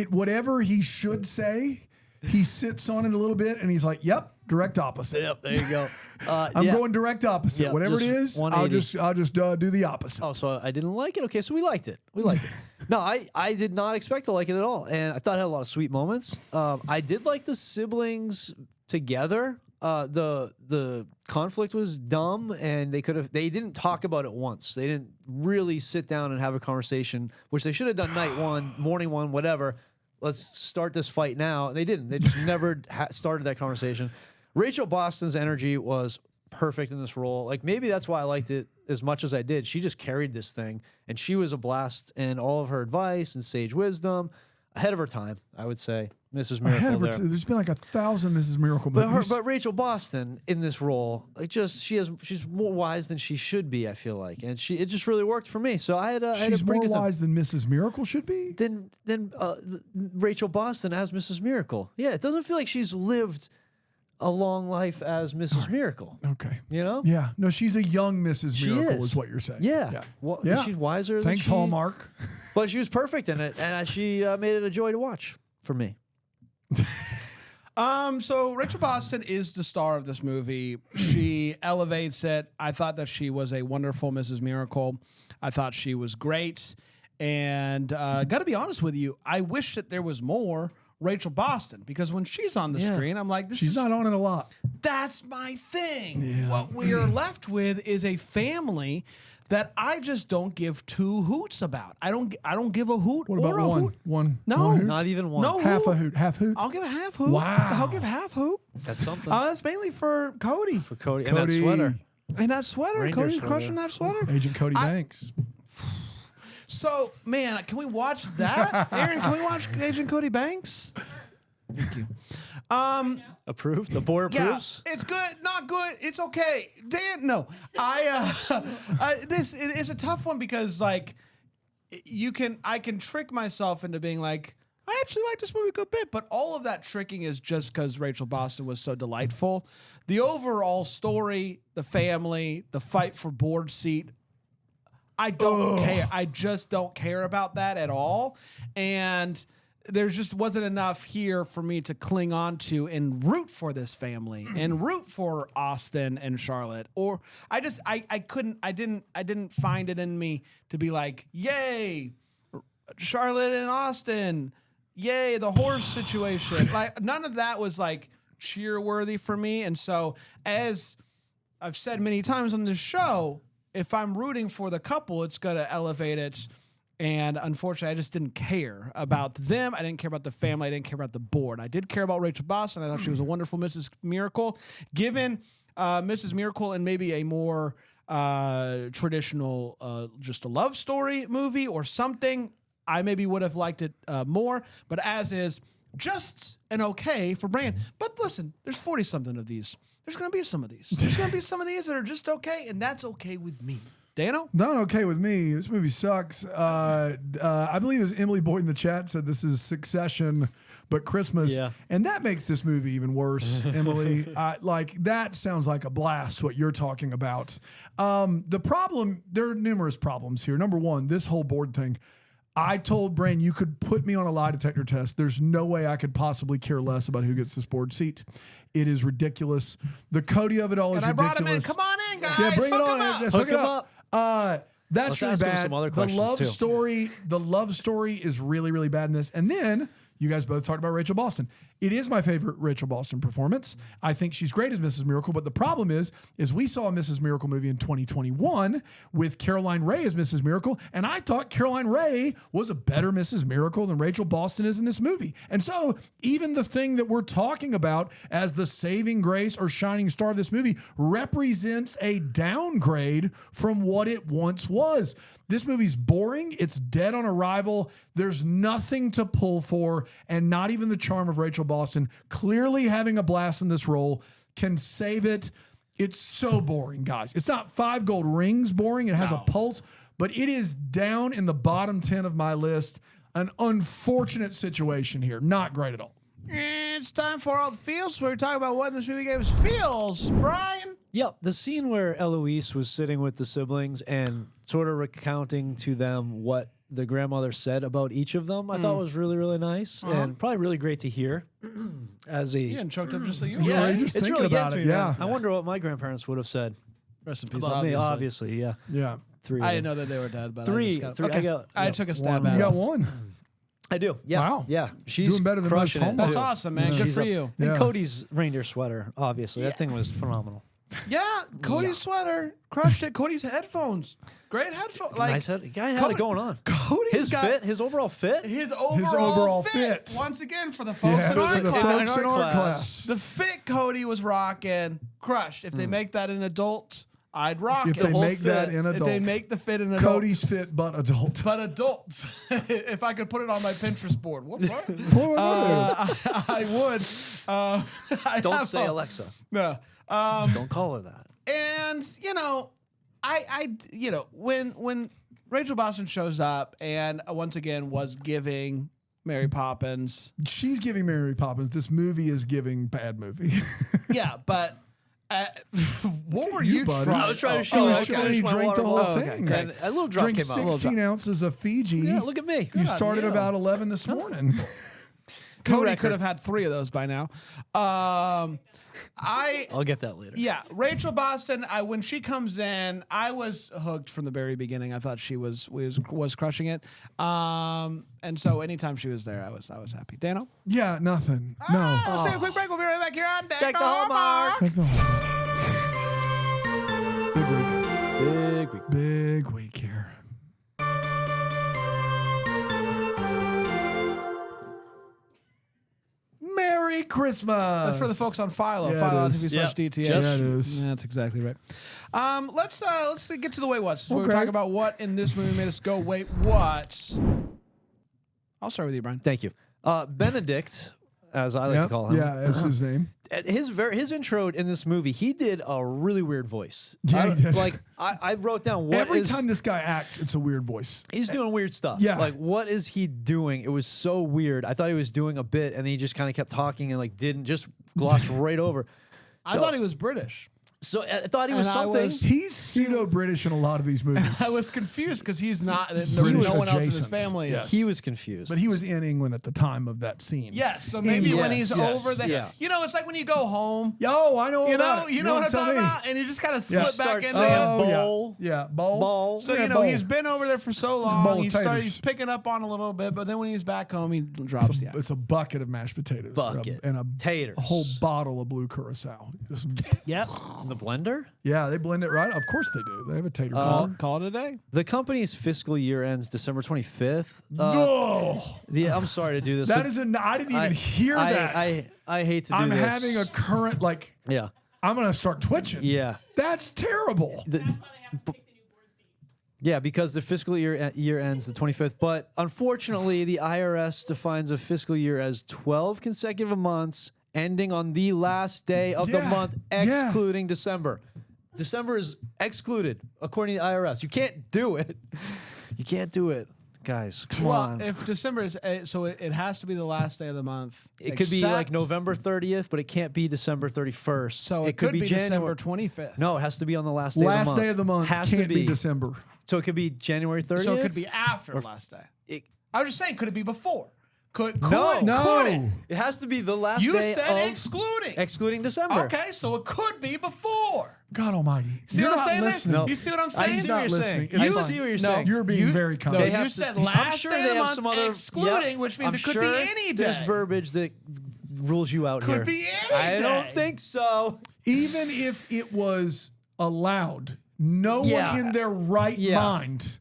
Speaker 3: whatever he should say, he sits on it a little bit, and he's like, "Yep, direct opposite.
Speaker 1: Yep, there you go.
Speaker 3: I'm going direct opposite.
Speaker 1: Yeah,
Speaker 3: Whatever it
Speaker 1: just
Speaker 3: is,
Speaker 1: 180.
Speaker 3: I'll just do the opposite."
Speaker 1: Oh, so I didn't like it? Okay, so we liked it. We liked it. No, I did not expect to like it at all. And I thought it had a lot of sweet moments. I did like the siblings together. The conflict was dumb, and they didn't talk about it once. They didn't really sit down and have a conversation, which they should have done night one, morning one, whatever. Let's start this fight now. And they didn't. They just never started that conversation. Rachel Boston's energy was perfect in this role. Like, maybe that's why I liked it as much as I did. She just carried this thing, and she was a blast, and all of her advice and sage wisdom, ahead of her time, I would say. Mrs. Miracle there.
Speaker 3: There's been like 1,000 Mrs. Miracle movies.
Speaker 1: But Rachel Boston in this role, she's more wise than she should be, I feel like, and it just really worked for me. So I had a
Speaker 3: She's
Speaker 1: pretty
Speaker 3: more
Speaker 1: good time.
Speaker 3: wise than Mrs. Miracle should be.
Speaker 1: Than Rachel Boston as Mrs. Miracle. Yeah, it doesn't feel like she's lived a long life as Mrs. Miracle.
Speaker 3: Okay.
Speaker 1: You know?
Speaker 3: Yeah. No, she's a young Mrs.
Speaker 1: She
Speaker 3: Miracle,
Speaker 1: is.
Speaker 3: is what you're saying.
Speaker 1: Yeah.
Speaker 3: Yeah.
Speaker 1: Well,
Speaker 3: Yeah.
Speaker 1: she's wiser.
Speaker 3: Thanks,
Speaker 1: than she,
Speaker 3: Hallmark.
Speaker 1: But she was perfect in it, and she made it a joy to watch for me.
Speaker 2: So Rachel Boston is the star of this movie. She elevates it. I thought that she was a wonderful Mrs. Miracle. I thought she was great. And got to be honest with you, I wish that there was more Rachel Boston, because when she's on the screen, I'm like,
Speaker 3: She's not on it a lot.
Speaker 2: that's my thing. What we are left with is a family that I just don't give two hoots about. I don't give a hoot.
Speaker 3: What
Speaker 2: or
Speaker 3: about
Speaker 2: a
Speaker 3: one?
Speaker 2: hoot.
Speaker 3: One?
Speaker 2: No.
Speaker 3: one hoot?
Speaker 1: Not even one.
Speaker 2: No
Speaker 3: half
Speaker 2: hoot.
Speaker 3: a hoot. Half hoot.
Speaker 2: I'll give a half hoot.
Speaker 3: Wow.
Speaker 2: I'll give half hoot.
Speaker 1: That's something.
Speaker 2: That's mainly for Cody.
Speaker 1: for Cody. And that
Speaker 3: Cody.
Speaker 1: sweater.
Speaker 2: And that sweater.
Speaker 1: Ranger
Speaker 2: Cody's
Speaker 1: sweater.
Speaker 2: crushing that sweater.
Speaker 3: Agent Cody Banks.
Speaker 2: So, man, can we watch that? Aaron, can we watch Agent Cody Banks? Thank you.
Speaker 1: Approved? The board
Speaker 2: Yeah,
Speaker 1: approves?
Speaker 2: it's good, not good, it's okay. Dan, no. This is a tough one because, like, I can trick myself into being like, I actually like this movie a good bit, but all of that tricking is just because Rachel Boston was so delightful. The overall story, the family, the fight for board seat, I don't care. I just don't care about that at all. And there just wasn't enough here for me to cling on to and root for this family and root for Austin and Charlotte. Or I didn't find it in me to be like, yay, Charlotte and Austin, yay, the horse situation. Like, none of that was like cheer worthy for me. And so, as I've said many times on this show, if I'm rooting for the couple, it's going to elevate it. And unfortunately, I just didn't care about them. I didn't care about the family. I didn't care about the board. I did care about Rachel Boston. I thought she was a wonderful Mrs. Miracle. Given Mrs. Miracle and maybe a more traditional, just a love story movie or something, I maybe would have liked it more. But as is, just an okay for Brand. But listen, there's 40-something of these. There's going to be some of these. There's going to be some of these that are just okay, and that's okay with me. Dano?
Speaker 3: Not okay with me. This movie sucks. I believe it was Emily Boyd in the chat said this is Succession, but Christmas.
Speaker 1: Yeah.
Speaker 3: And that makes this movie even worse, Emily. Like, that sounds like a blast, what you're talking about. The problem, there are numerous problems here. Number one, this whole board thing. I told Brain, you could put me on a lie detector test. There's no way I could possibly care less about who gets this board seat. It is ridiculous. The Cody of it all is
Speaker 2: And I
Speaker 3: ridiculous.
Speaker 2: brought him in. Come on in, guys.
Speaker 3: Yeah, bring it
Speaker 2: Hook
Speaker 3: on.
Speaker 2: him up.
Speaker 3: Let's
Speaker 1: Hook
Speaker 3: hook it
Speaker 1: him
Speaker 3: up. That's
Speaker 1: Let's
Speaker 3: really
Speaker 1: ask him
Speaker 3: bad.
Speaker 1: some other
Speaker 3: The
Speaker 1: questions,
Speaker 3: love
Speaker 1: too.
Speaker 3: story, is really, really bad in this. And then you guys both talked about Rachel Boston. It is my favorite Rachel Boston performance. I think she's great as Mrs. Miracle, but the problem is we saw a Mrs. Miracle movie in 2021 with Caroline Rhea as Mrs. Miracle, and I thought Caroline Rhea was a better Mrs. Miracle than Rachel Boston is in this movie. And so even the thing that we're talking about as the saving grace or shining star of this movie represents a downgrade from what it once was. This movie's boring. It's dead on arrival. There's nothing to pull for, and not even the charm of Rachel Boston, clearly having a blast in this role, can save it. It's so boring, guys. It's not 5 gold rings boring. It has a pulse, but it is down in the bottom 10 of my list. An unfortunate situation here. Not great at all.
Speaker 2: It's time for all the feels. We're talking about what in this movie gave us feels. Brian?
Speaker 1: Yep, the scene where Eloise was sitting with the siblings and sort of recounting to them what the grandmother said about each of them, I thought was really, really nice and probably really great to hear. As a
Speaker 2: You getting choked up just like you were.
Speaker 3: Yeah,
Speaker 1: right?
Speaker 3: just
Speaker 1: It's
Speaker 3: thinking
Speaker 1: really
Speaker 3: about
Speaker 1: getting
Speaker 3: it.
Speaker 1: to me,
Speaker 3: Yeah.
Speaker 1: man. I wonder what my grandparents would have said
Speaker 2: Rest in peace,
Speaker 1: about me. Obviously, yeah.
Speaker 3: Yeah.
Speaker 1: Three.
Speaker 2: I
Speaker 1: of
Speaker 2: didn't
Speaker 1: them.
Speaker 2: know that they were dead, but
Speaker 1: Three.
Speaker 2: I just got,
Speaker 1: Three.
Speaker 2: Okay. I took a stab at
Speaker 3: You
Speaker 2: it.
Speaker 3: got one.
Speaker 1: I do. Yeah.
Speaker 3: Wow.
Speaker 1: Yeah. She's
Speaker 3: Doing better than most
Speaker 1: crushing it,
Speaker 3: Hallmark.
Speaker 2: That's
Speaker 1: too.
Speaker 2: awesome, man.
Speaker 3: Yeah.
Speaker 2: Good
Speaker 1: She's
Speaker 2: for
Speaker 1: up-
Speaker 2: you.
Speaker 1: And
Speaker 3: Yeah.
Speaker 1: Cody's reindeer sweater, obviously. That thing was phenomenal.
Speaker 2: Yeah, Cody's sweater crushed it. Cody's headphones, great headphones. Like
Speaker 1: Nice head. Guy had it going on.
Speaker 2: Cody's
Speaker 1: His
Speaker 2: got
Speaker 1: fit, his overall fit.
Speaker 2: his
Speaker 3: overall
Speaker 2: fit.
Speaker 3: fit.
Speaker 2: Once again for the folks
Speaker 3: Yeah,
Speaker 2: in our
Speaker 3: for the
Speaker 2: class.
Speaker 3: folks in our class.
Speaker 2: The fit Cody was rocking, crushed. If they make that an adult, I'd rock
Speaker 3: If
Speaker 2: it.
Speaker 3: they
Speaker 2: Whole
Speaker 3: make that
Speaker 2: fit.
Speaker 3: an
Speaker 2: If
Speaker 3: adult.
Speaker 2: they make the fit an adult.
Speaker 3: Cody's fit, but adult.
Speaker 2: But adults, if I could put it on my Pinterest board, what? I would. I
Speaker 1: Don't
Speaker 2: have
Speaker 1: say
Speaker 2: a-
Speaker 1: Alexa.
Speaker 2: No.
Speaker 1: Don't call her that.
Speaker 2: And when Rachel Boston shows up and once again was giving Mary Poppins,
Speaker 3: She's giving Mary Poppins. This movie is giving bad movie.
Speaker 2: yeah, but what were
Speaker 3: You,
Speaker 2: you
Speaker 3: buddy.
Speaker 2: trying?
Speaker 1: I was trying to
Speaker 3: He
Speaker 1: show.
Speaker 3: was
Speaker 1: I
Speaker 3: showing
Speaker 1: finished
Speaker 3: you
Speaker 1: my
Speaker 3: drank the
Speaker 1: water
Speaker 3: whole
Speaker 1: bottle.
Speaker 3: thing.
Speaker 1: And a little drop
Speaker 3: Drink
Speaker 1: came out.
Speaker 3: 16 ounces of Fiji.
Speaker 1: Yeah, look at me.
Speaker 3: You started
Speaker 2: damn.
Speaker 3: about 11 this morning.
Speaker 2: Cody
Speaker 1: record.
Speaker 2: could have had 3 of those by now.
Speaker 1: I'll get that later.
Speaker 2: Yeah, Rachel Boston. When she comes in, I was hooked from the very beginning. I thought she was crushing it. And so anytime she was there, I was happy. Dano?
Speaker 3: Yeah, nothing. No.
Speaker 2: Let's take a quick break. We'll be right back here on Deck
Speaker 1: Deck
Speaker 2: the
Speaker 1: the
Speaker 2: Hallmark.
Speaker 3: Thanks a lot.
Speaker 1: Big week.
Speaker 3: Big week here. Merry Christmas.
Speaker 2: That's for the folks on Philo.
Speaker 3: Yeah,
Speaker 2: Philo
Speaker 3: it is.
Speaker 2: TV/DTH.
Speaker 1: Yep.
Speaker 3: Yeah, it is.
Speaker 2: That's exactly right. Let's get to the wait what's. We're
Speaker 3: Okay.
Speaker 2: talking about what in this movie made us go wait what. I'll start with you, Brian.
Speaker 1: Thank you. Benedict, as I like to call him.
Speaker 3: Yeah, that's his name.
Speaker 1: His intro in this movie, he did a really weird voice.
Speaker 3: Yeah, he did.
Speaker 1: I wrote down what
Speaker 3: Every
Speaker 1: is-
Speaker 3: time this guy acts, it's a weird voice.
Speaker 1: he's doing weird stuff.
Speaker 3: Yeah.
Speaker 1: Like, what is he doing? It was so weird. I thought he was doing a bit, and then he just kind of kept talking and didn't just gloss right over.
Speaker 2: I thought he was British.
Speaker 1: So I thought he was
Speaker 2: And I
Speaker 1: something.
Speaker 2: was-
Speaker 3: He's pseudo-British in a lot of these movies.
Speaker 2: I was confused because he's not. There
Speaker 3: British
Speaker 2: no one else in his
Speaker 3: adjacent.
Speaker 2: family
Speaker 3: Yes.
Speaker 2: is.
Speaker 1: He was confused.
Speaker 3: But he was in England at the time of that scene.
Speaker 2: Yes, so maybe when he's
Speaker 3: Yes,
Speaker 2: over there,
Speaker 1: yeah.
Speaker 2: it's like when you go home.
Speaker 3: Yo, I know
Speaker 2: You
Speaker 3: about
Speaker 2: know,
Speaker 3: it.
Speaker 2: you know what I'm
Speaker 3: tell
Speaker 2: talking
Speaker 3: me.
Speaker 2: about, and you just kind of slip back
Speaker 1: Start
Speaker 2: into
Speaker 1: saying
Speaker 2: it.
Speaker 3: Oh,
Speaker 1: bowl.
Speaker 3: Yeah, bowl.
Speaker 1: Ball.
Speaker 2: So
Speaker 3: Yeah, bowl.
Speaker 2: he's been over there for so
Speaker 3: bowl
Speaker 2: long.
Speaker 3: of
Speaker 2: He
Speaker 3: taters.
Speaker 2: he's picking up on a little bit, but then when he's back home, he drops the
Speaker 3: It's a bucket of mashed potatoes.
Speaker 1: Bucket.
Speaker 3: And a
Speaker 1: Taters.
Speaker 3: a whole bottle of blue curacao. Just-
Speaker 2: Yep.
Speaker 1: In the blender?
Speaker 3: yeah, they blend it right. Of course they do. They have a tater cooler.
Speaker 2: Call it a day.
Speaker 1: The company's fiscal year ends December 25th.
Speaker 3: Oh,
Speaker 1: I'm sorry to do this.
Speaker 3: that
Speaker 1: but
Speaker 3: is I didn't even hear that.
Speaker 1: I hate to do
Speaker 3: I'm
Speaker 1: this.
Speaker 3: having a current,
Speaker 1: Yeah.
Speaker 3: I'm going to start twitching.
Speaker 1: Yeah.
Speaker 3: That's terrible.
Speaker 1: Yeah, because the fiscal year ends the 25th. But unfortunately, the IRS defines a fiscal year as 12 consecutive months ending on the last day of the
Speaker 3: Yeah,
Speaker 1: month,
Speaker 3: yeah.
Speaker 1: excluding December. December is excluded according to the IRS. You can't do it. You can't do it. Guys, come on.
Speaker 2: If December is so, it has to be the last day of the month.
Speaker 1: It could be like
Speaker 2: except-
Speaker 1: November 30th, but it can't be December 31st.
Speaker 2: So it could be
Speaker 1: January.
Speaker 2: December 25th.
Speaker 1: No, it has to be on the last day of the
Speaker 3: Last
Speaker 1: month.
Speaker 3: day of the month
Speaker 1: Has
Speaker 3: can't
Speaker 1: to
Speaker 3: be December.
Speaker 1: So it could be January 30th.
Speaker 2: So it could be after last day.
Speaker 1: It,
Speaker 2: I was just saying, could it be before? Could it?
Speaker 3: No.
Speaker 1: it has to be the last
Speaker 2: You
Speaker 1: day
Speaker 2: said
Speaker 1: of
Speaker 2: excluding
Speaker 1: December.
Speaker 2: Okay, so it could be before.
Speaker 3: God almighty.
Speaker 2: See
Speaker 3: You're
Speaker 2: what I'm
Speaker 3: not
Speaker 2: saying? there?
Speaker 3: listening.
Speaker 1: No.
Speaker 2: You see what I'm
Speaker 1: I
Speaker 2: saying?
Speaker 1: see what you're saying.
Speaker 3: listening.
Speaker 1: I
Speaker 3: It's
Speaker 1: see
Speaker 3: fine.
Speaker 1: what you're
Speaker 2: No,
Speaker 1: saying.
Speaker 3: You're being very
Speaker 2: No,
Speaker 3: confident.
Speaker 1: They
Speaker 2: you
Speaker 1: have
Speaker 2: said
Speaker 1: to-
Speaker 2: last
Speaker 1: I'm sure
Speaker 2: day
Speaker 1: they
Speaker 2: of the
Speaker 1: have
Speaker 2: month
Speaker 1: some other
Speaker 2: excluding,
Speaker 1: Yep.
Speaker 2: which means
Speaker 1: I'm
Speaker 2: it could
Speaker 1: sure
Speaker 2: be any day.
Speaker 1: There's verbiage that rules you out here.
Speaker 2: Could be any
Speaker 1: I don't
Speaker 2: day.
Speaker 1: think so.
Speaker 3: Even if it was allowed, no
Speaker 1: Yeah.
Speaker 3: one in their right
Speaker 1: Yeah.
Speaker 3: mind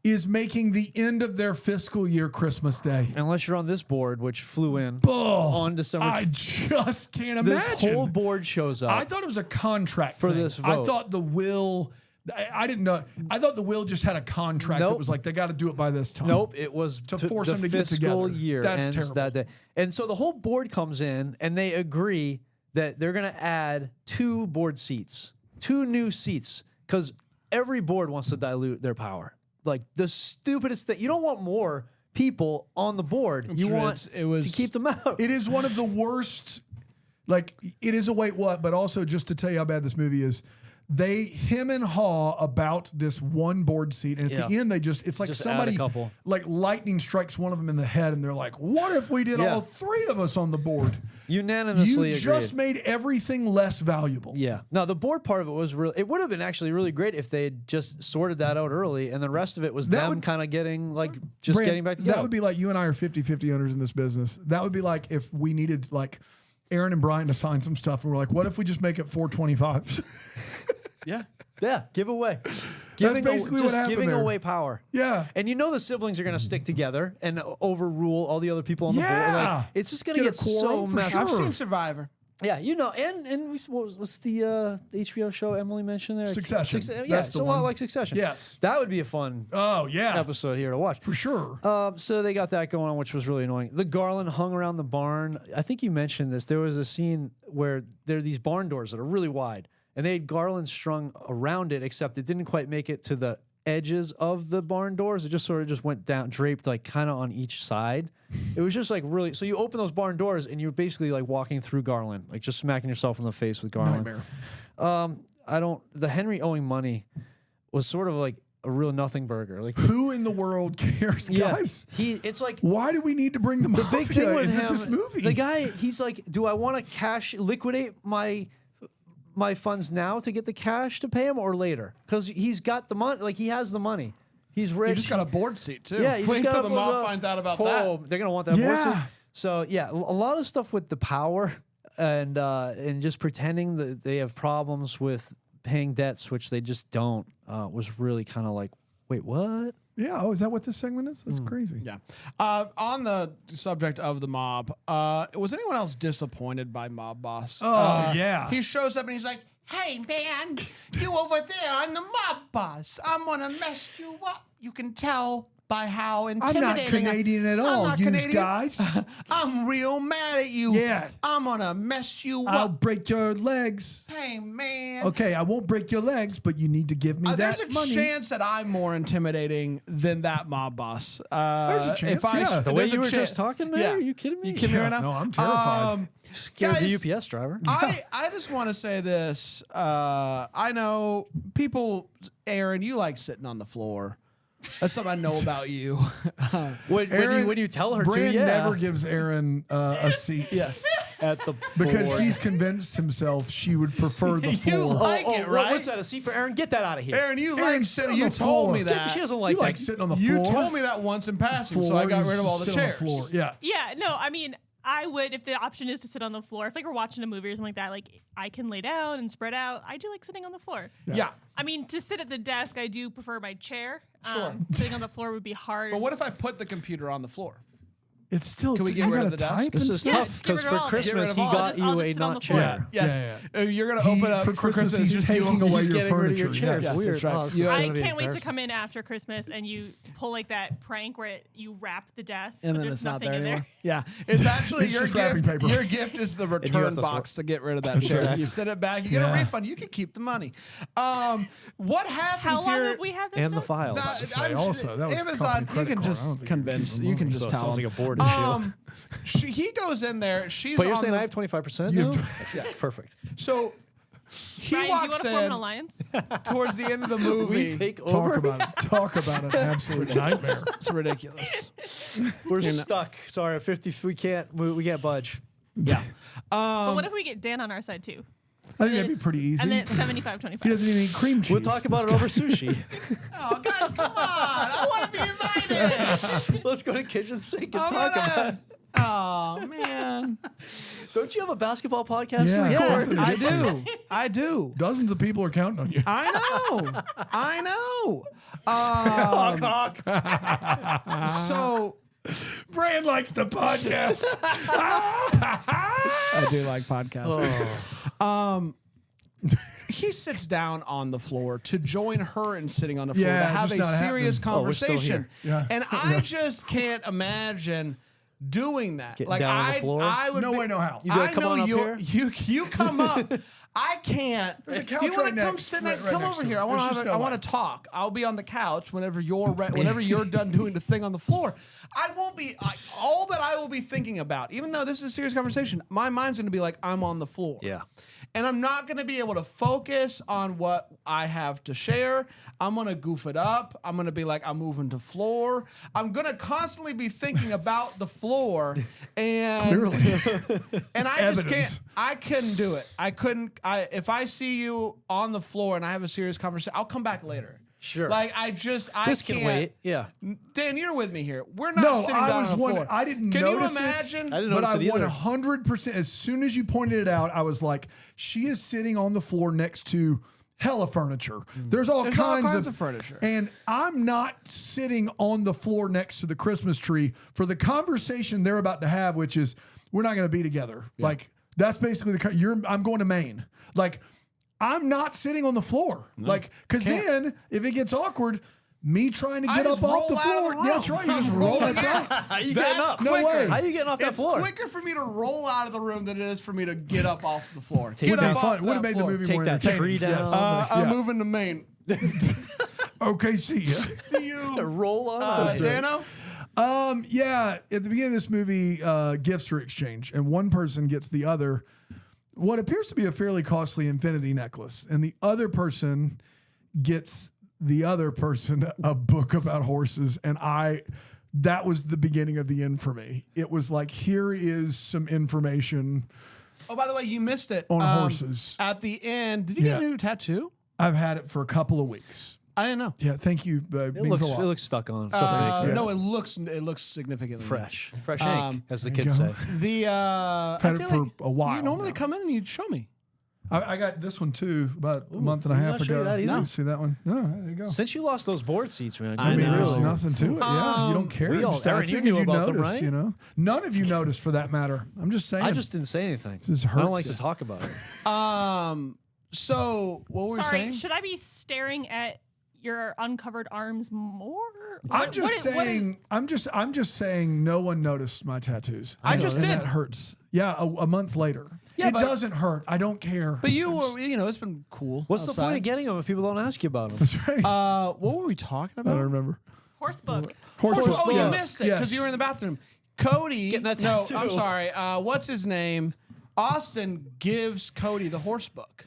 Speaker 3: is making the end of their fiscal year Christmas Day.
Speaker 1: Unless you're on this board, which flew in
Speaker 3: Oh,
Speaker 1: on December.
Speaker 3: I just can't
Speaker 1: this
Speaker 3: imagine.
Speaker 1: whole board shows up.
Speaker 3: I thought it was a contract
Speaker 1: For
Speaker 3: thing.
Speaker 1: this
Speaker 3: I
Speaker 1: vote.
Speaker 3: thought the will. I didn't know. I thought the will just had a contract that
Speaker 1: Nope.
Speaker 3: was like they got to do it by this time.
Speaker 1: Nope, it was
Speaker 3: To force
Speaker 1: the
Speaker 3: them to get
Speaker 1: fiscal
Speaker 3: together.
Speaker 1: year
Speaker 3: That's
Speaker 1: ends
Speaker 3: terrible.
Speaker 1: that day. And so the whole board comes in and they agree that they're going to add 2 board seats, 2 new seats, because every board wants to dilute their power. Like the stupidest thing. You don't want more people on the board. You
Speaker 2: true.
Speaker 1: want to keep them out.
Speaker 3: It is one of the worst. Like, it is a wait what, but also just to tell you how bad this movie is. Him and Haw about this one board seat, and at the end it's like
Speaker 1: Just
Speaker 3: somebody,
Speaker 1: add a couple.
Speaker 3: like lightning strikes one of them in the head, and they're like, "What if we did all three of us on the board?"
Speaker 1: Unanimously
Speaker 3: You just made everything less valuable.
Speaker 1: Yeah. No, the board part of it was real. It would have been actually really great if they had just sorted that out early, and the rest of it was them kind of getting getting back together.
Speaker 3: That would be like you and I are 50-50 owners in this business. That would be like if we needed like Aaron and Brian to sign some stuff, and we're like, "What if we just make it 425s?"
Speaker 1: Yeah, give away.
Speaker 3: basically what happened
Speaker 1: giving
Speaker 3: there.
Speaker 1: away power.
Speaker 3: Yeah.
Speaker 1: And you know the siblings are going to stick together and overrule all the other people on the board.
Speaker 3: Yeah.
Speaker 1: Like, it's just going to
Speaker 3: Get
Speaker 1: get
Speaker 3: a quorum
Speaker 1: so
Speaker 3: for
Speaker 1: messy.
Speaker 3: sure.
Speaker 2: I've seen Survivor.
Speaker 1: Yeah, you know, and what's the HBO show Emily mentioned there?
Speaker 3: Succession.
Speaker 1: Yeah,
Speaker 3: That's
Speaker 1: it's
Speaker 3: the
Speaker 1: a lot
Speaker 3: one.
Speaker 1: like Succession.
Speaker 3: Yes.
Speaker 1: That would be a fun
Speaker 3: Oh yeah,
Speaker 1: episode here to watch.
Speaker 3: for sure.
Speaker 1: So they got that going on, which was really annoying. The garland hung around the barn. I think you mentioned this. There was a scene where there are these barn doors that are really wide, and they had garlands strung around it, except it didn't quite make it to the edges of the barn doors. It just sort of just went down, draped like kind of on each side. It was just like really. So you open those barn doors, and you're basically like walking through garland, like just smacking yourself in the face with garland.
Speaker 3: Nightmare.
Speaker 1: The Henry owing money was sort of like a real nothing burger. Like
Speaker 3: Who in the world cares, guys?
Speaker 1: it's like
Speaker 3: Why do we need to bring the
Speaker 1: the big thing with
Speaker 3: into
Speaker 1: him.
Speaker 3: this movie?
Speaker 1: The guy, he's like, do I want to liquidate my funds now to get the cash to pay him, or later? Because he's got the money. Like, he has the money. He's rich.
Speaker 2: You just got a board seat too.
Speaker 1: Yeah, you
Speaker 2: Wait
Speaker 1: just got
Speaker 2: till the mob finds out about that.
Speaker 1: They're gonna want that.
Speaker 3: Yeah.
Speaker 1: Board seat. So yeah, a lot of stuff with the power and just pretending that they have problems with paying debts, which they just don't, was really kind of like, wait, what?
Speaker 3: Yeah. Oh, is that what this segment is? That's crazy.
Speaker 2: Yeah. On the subject of the mob, was anyone else disappointed by Mob Boss?
Speaker 3: Oh, yeah.
Speaker 2: He shows up and he's like,
Speaker 6: Hey, man, you over there, I'm the mob boss. I'm gonna mess you up. You can tell by how
Speaker 3: I'm
Speaker 6: intimidating.
Speaker 3: not Canadian at
Speaker 6: I'm
Speaker 3: all,
Speaker 6: not
Speaker 3: you
Speaker 6: Canadian.
Speaker 3: guys.
Speaker 6: I'm real mad at you.
Speaker 3: Yeah.
Speaker 6: I'm gonna mess you
Speaker 3: I'll
Speaker 6: up.
Speaker 3: break your legs.
Speaker 6: Hey, man.
Speaker 3: Okay, I won't break your legs, but you need to give me
Speaker 2: there's
Speaker 3: that
Speaker 2: a
Speaker 3: money.
Speaker 2: chance that I'm more intimidating than that Mob Boss.
Speaker 3: There's a chance,
Speaker 2: If I,
Speaker 3: yeah.
Speaker 1: The way
Speaker 2: there's a
Speaker 1: you were
Speaker 2: chan-
Speaker 1: just talking there?
Speaker 2: Yeah.
Speaker 1: Are you kidding me?
Speaker 2: You kidding me right now?
Speaker 3: No, I'm terrified.
Speaker 1: Scared
Speaker 2: guys,
Speaker 1: the UPS driver.
Speaker 2: I just want to say this. I know people, Aaron, you like sitting on the floor. That's something I know about you.
Speaker 1: When you tell her
Speaker 3: Brand
Speaker 1: to, yeah.
Speaker 3: never gives Aaron a seat.
Speaker 2: Yes.
Speaker 1: At the
Speaker 3: Because
Speaker 1: board.
Speaker 3: he's convinced himself she would prefer the
Speaker 2: You
Speaker 3: floor.
Speaker 2: like it, right?
Speaker 1: What's that? A seat for Aaron? Get that out of here.
Speaker 2: Aaron, you
Speaker 3: Aaron,
Speaker 2: like
Speaker 3: sit
Speaker 2: sitting.
Speaker 3: on
Speaker 2: You
Speaker 3: the
Speaker 2: told
Speaker 3: floor.
Speaker 2: me that.
Speaker 1: She doesn't
Speaker 3: You
Speaker 1: like
Speaker 3: like
Speaker 1: that.
Speaker 3: sitting on the
Speaker 2: You
Speaker 3: floor.
Speaker 2: told me that once in passing, so I got rid of all the
Speaker 3: Sit on
Speaker 2: chairs.
Speaker 3: floor. Yeah.
Speaker 7: Yeah, no, I mean, I would, if the option is to sit on the floor, if like we're watching a movie or something like that, like I can lay down and spread out. I do like sitting on the floor.
Speaker 2: Yeah.
Speaker 7: I mean, to sit at the desk, I do prefer my chair.
Speaker 2: Sure.
Speaker 7: Sitting on the floor would be hard.
Speaker 2: But what if I put the computer on the floor?
Speaker 3: It's still.
Speaker 2: Can we get
Speaker 3: you
Speaker 2: rid of
Speaker 3: gotta
Speaker 2: the desk?
Speaker 3: type
Speaker 1: This
Speaker 3: and
Speaker 1: is
Speaker 3: stuff.
Speaker 7: Yeah,
Speaker 1: tough
Speaker 7: just get
Speaker 1: because
Speaker 7: rid of
Speaker 1: for
Speaker 7: all of it.
Speaker 2: Get rid
Speaker 1: Christmas
Speaker 2: of
Speaker 1: he
Speaker 2: all.
Speaker 1: got
Speaker 7: I'll just
Speaker 1: you a
Speaker 7: sit on the
Speaker 1: not
Speaker 7: floor.
Speaker 1: chair.
Speaker 2: Yes.
Speaker 3: Yeah.
Speaker 2: You're gonna open up
Speaker 3: For Christmas, he's taking away your
Speaker 1: getting rid of your
Speaker 3: furniture.
Speaker 1: chairs.
Speaker 3: Yes.
Speaker 1: Weird.
Speaker 2: that's right.
Speaker 1: Oh, this
Speaker 2: You
Speaker 1: is
Speaker 7: I
Speaker 1: gonna be
Speaker 7: can't wait to
Speaker 1: embarrassing.
Speaker 7: come in after Christmas and you pull like that prank where you wrap the desk
Speaker 2: And
Speaker 7: but
Speaker 2: then
Speaker 7: there's
Speaker 2: it's not
Speaker 7: nothing
Speaker 2: there
Speaker 7: in
Speaker 2: anymore.
Speaker 7: there.
Speaker 2: Yeah, it's actually
Speaker 3: It's
Speaker 2: your
Speaker 3: just wrapping
Speaker 2: gift.
Speaker 3: paper.
Speaker 2: Your gift is the
Speaker 1: you
Speaker 2: return
Speaker 1: have to
Speaker 2: box to get rid of that chair.
Speaker 1: Exactly.
Speaker 2: You send it back, you get a
Speaker 3: Yeah.
Speaker 2: refund. You can keep the money. What happens
Speaker 7: How long
Speaker 2: here?
Speaker 7: have we had this?
Speaker 1: And the
Speaker 7: desk?
Speaker 1: files.
Speaker 2: Nah,
Speaker 3: say
Speaker 2: I'm-
Speaker 3: also, that was
Speaker 2: Amazon.
Speaker 3: company
Speaker 2: You
Speaker 3: credit
Speaker 2: can
Speaker 3: card. I don't
Speaker 2: just
Speaker 3: think you
Speaker 2: convince.
Speaker 3: can
Speaker 2: You can
Speaker 3: remove
Speaker 2: just
Speaker 1: So it
Speaker 2: tell
Speaker 1: sounds
Speaker 2: them.
Speaker 1: like a board issue.
Speaker 2: He goes in there. She's
Speaker 1: But you're
Speaker 2: on
Speaker 1: saying
Speaker 2: the,
Speaker 1: I have 25%
Speaker 3: You
Speaker 1: now?
Speaker 3: have
Speaker 1: Yeah, perfect.
Speaker 2: So he
Speaker 7: Brian, do you want
Speaker 2: walks
Speaker 7: to form an
Speaker 2: in
Speaker 7: alliance?
Speaker 2: towards the end of the movie.
Speaker 1: We take
Speaker 3: Talk
Speaker 1: over.
Speaker 3: about it. Talk about it. Absolute nightmare.
Speaker 2: It's ridiculous.
Speaker 1: We're stuck. Sorry, at 50. We can't budge.
Speaker 2: Yeah.
Speaker 7: But what if we get Dan on our side too?
Speaker 3: I think that'd be pretty easy.
Speaker 7: And then
Speaker 3: He
Speaker 7: 75-25.
Speaker 3: doesn't even eat cream cheese.
Speaker 1: We'll talk about it over sushi.
Speaker 2: Oh, guys, come on! I want to be invited.
Speaker 1: Let's go to kitchen sink and
Speaker 2: I'm
Speaker 1: talk
Speaker 2: gonna-
Speaker 1: about it.
Speaker 2: Oh man!
Speaker 1: Don't you have a basketball podcast?
Speaker 3: Yeah.
Speaker 1: for
Speaker 3: Yeah.
Speaker 1: recording?
Speaker 2: I do. I do.
Speaker 3: Dozens of people are counting on you.
Speaker 2: I know. I know.
Speaker 1: Honk, honk.
Speaker 2: So
Speaker 3: Brand likes the podcast.
Speaker 2: I do like podcasting.
Speaker 1: Oh.
Speaker 2: He sits down on the floor to join her in sitting on the floor
Speaker 3: Yeah,
Speaker 2: to have
Speaker 3: just
Speaker 2: a
Speaker 3: not
Speaker 2: serious
Speaker 3: happening.
Speaker 1: Oh, we're still
Speaker 2: conversation.
Speaker 1: here.
Speaker 3: Yeah.
Speaker 2: And I just can't imagine doing that.
Speaker 1: Getting
Speaker 2: like
Speaker 1: down on the floor?
Speaker 2: I would
Speaker 3: No
Speaker 2: be-
Speaker 3: way, no how.
Speaker 1: You'd be like,
Speaker 2: I
Speaker 1: "Come
Speaker 2: know
Speaker 1: on up
Speaker 2: you
Speaker 1: here."
Speaker 2: you come up. I can't.
Speaker 3: There's a
Speaker 2: Do you
Speaker 3: couch
Speaker 2: want
Speaker 3: right
Speaker 2: to come
Speaker 3: next-
Speaker 2: sit
Speaker 3: right-
Speaker 2: next?
Speaker 3: right
Speaker 2: Come
Speaker 3: next
Speaker 2: over
Speaker 3: to
Speaker 2: here.
Speaker 3: it.
Speaker 2: I want
Speaker 3: There's
Speaker 2: to.
Speaker 3: just no
Speaker 2: I want
Speaker 3: way.
Speaker 2: to talk. I'll be on the couch whenever whenever you're done doing the thing on the floor. I won't be. All that I will be thinking about, even though this is a serious conversation, my mind's going to be like I'm on the floor.
Speaker 1: Yeah.
Speaker 2: And I'm not going to be able to focus on what I have to share. I'm going to goof it up. I'm going to be like, I'm moving to floor. I'm going to constantly be thinking about the floor. And
Speaker 3: Clearly.
Speaker 2: and I just
Speaker 3: Evident.
Speaker 2: can't. I couldn't do it. I couldn't. If I see you on the floor and I have a serious conversation, I'll come back later.
Speaker 1: Sure.
Speaker 2: Like I
Speaker 1: This
Speaker 2: can't
Speaker 1: can wait. Yeah.
Speaker 2: Dan, you're with me here. We're not
Speaker 3: No,
Speaker 2: sitting
Speaker 3: I
Speaker 2: down
Speaker 3: was
Speaker 2: on the floor.
Speaker 3: I didn't
Speaker 2: Can
Speaker 3: notice
Speaker 2: you imagine?
Speaker 3: it.
Speaker 1: I didn't
Speaker 3: But
Speaker 1: notice
Speaker 3: I
Speaker 1: it either.
Speaker 3: 100%. As soon as you pointed it out, I was like, she is sitting on the floor next to hella furniture. There's all
Speaker 2: There's all
Speaker 3: kinds
Speaker 2: kinds of furniture.
Speaker 3: And I'm not sitting on the floor next to the Christmas tree for the conversation they're about to have, which is we're not going to be together. Like that's basically I'm going to Maine. Like I'm not sitting on the floor. Like because then if it gets awkward, me trying to
Speaker 2: I
Speaker 3: get
Speaker 2: just
Speaker 3: up off
Speaker 2: roll
Speaker 3: the
Speaker 2: out of
Speaker 3: floor.
Speaker 2: the room.
Speaker 3: Yeah, that's right. You just roll. That's right.
Speaker 1: How you
Speaker 2: That's
Speaker 1: getting up?
Speaker 3: No
Speaker 2: quicker.
Speaker 3: way.
Speaker 1: How you getting off that
Speaker 2: It's
Speaker 1: floor?
Speaker 2: quicker for me to roll out of the room than it is for me to get up off the floor.
Speaker 1: Take
Speaker 2: Get
Speaker 1: that
Speaker 2: up
Speaker 1: fun.
Speaker 2: off
Speaker 3: Would have
Speaker 2: that
Speaker 3: made the
Speaker 2: floor.
Speaker 3: movie
Speaker 1: Take
Speaker 3: more
Speaker 1: that
Speaker 3: entertaining.
Speaker 1: tree down.
Speaker 3: Yes.
Speaker 2: I'm
Speaker 3: Yeah.
Speaker 2: moving to Maine.
Speaker 3: Okay, see ya.
Speaker 2: See you.
Speaker 1: Roll on. out.
Speaker 2: Dano?
Speaker 3: Yeah, at the beginning of this movie, gifts are exchanged, and one person gets the other what appears to be a fairly costly infinity necklace, and the other person gets the other person a book about horses, and that was the beginning of the end for me. It was like, here is some information
Speaker 2: Oh, by the way, you missed it.
Speaker 3: on horses.
Speaker 2: At the end, did you get a
Speaker 3: Yeah.
Speaker 2: new tattoo?
Speaker 3: I've had it for a couple of weeks.
Speaker 2: I didn't know.
Speaker 3: Yeah, thank you.
Speaker 1: It
Speaker 3: Means
Speaker 1: looks,
Speaker 3: a lot.
Speaker 1: it looks stuck on. So
Speaker 2: Uh,
Speaker 1: fake.
Speaker 2: No, it looks significantly
Speaker 1: Fresh. Fresh
Speaker 2: Um,
Speaker 1: ink, as the
Speaker 3: there you
Speaker 1: kids
Speaker 3: go.
Speaker 1: say.
Speaker 2: The
Speaker 3: I've
Speaker 2: I
Speaker 3: had it
Speaker 2: feel
Speaker 3: for
Speaker 2: like
Speaker 3: a while.
Speaker 2: You normally
Speaker 3: now.
Speaker 2: come in and you'd show me.
Speaker 3: I got this one too about a month and a
Speaker 1: I'm
Speaker 3: half
Speaker 1: not sure
Speaker 3: ago.
Speaker 1: that either.
Speaker 3: You see that one? No, there you go.
Speaker 1: Since you lost those board seats, man.
Speaker 2: I
Speaker 3: I mean,
Speaker 2: know.
Speaker 3: there's nothing to it. Yeah, you don't care.
Speaker 1: we all-
Speaker 3: Just, I
Speaker 1: Aaron, you
Speaker 3: figured
Speaker 1: knew
Speaker 3: you'd
Speaker 1: about them,
Speaker 3: notice,
Speaker 1: right?
Speaker 3: you know? None of you noticed for that matter. I'm just saying.
Speaker 1: I just didn't say anything.
Speaker 3: This
Speaker 1: I don't like
Speaker 3: hurts.
Speaker 1: to talk about it.
Speaker 2: So what were we
Speaker 7: Sorry,
Speaker 2: saying?
Speaker 7: should I be staring at your uncovered arms more?
Speaker 3: I'm
Speaker 7: What-
Speaker 3: just
Speaker 7: what is- what is-
Speaker 3: saying. I'm just saying. No one noticed my tattoos.
Speaker 2: I
Speaker 3: know,
Speaker 2: just
Speaker 3: and
Speaker 2: did.
Speaker 3: That hurts. Yeah, a month later.
Speaker 2: Yeah,
Speaker 3: it
Speaker 2: but-
Speaker 3: doesn't hurt. I don't care.
Speaker 2: But you were, it's been cool.
Speaker 1: What's the point
Speaker 2: outside.
Speaker 1: of getting them if people don't ask you about them?
Speaker 3: That's right.
Speaker 2: What were we talking
Speaker 3: I
Speaker 2: about?
Speaker 3: don't remember.
Speaker 7: Horse book.
Speaker 3: Horse.
Speaker 2: Oh,
Speaker 3: yes,
Speaker 2: you missed it because
Speaker 3: yes.
Speaker 2: you were in the bathroom. Cody,
Speaker 1: Getting that
Speaker 2: no,
Speaker 1: tattoo.
Speaker 2: I'm sorry. What's his name? Austin gives Cody the horse book,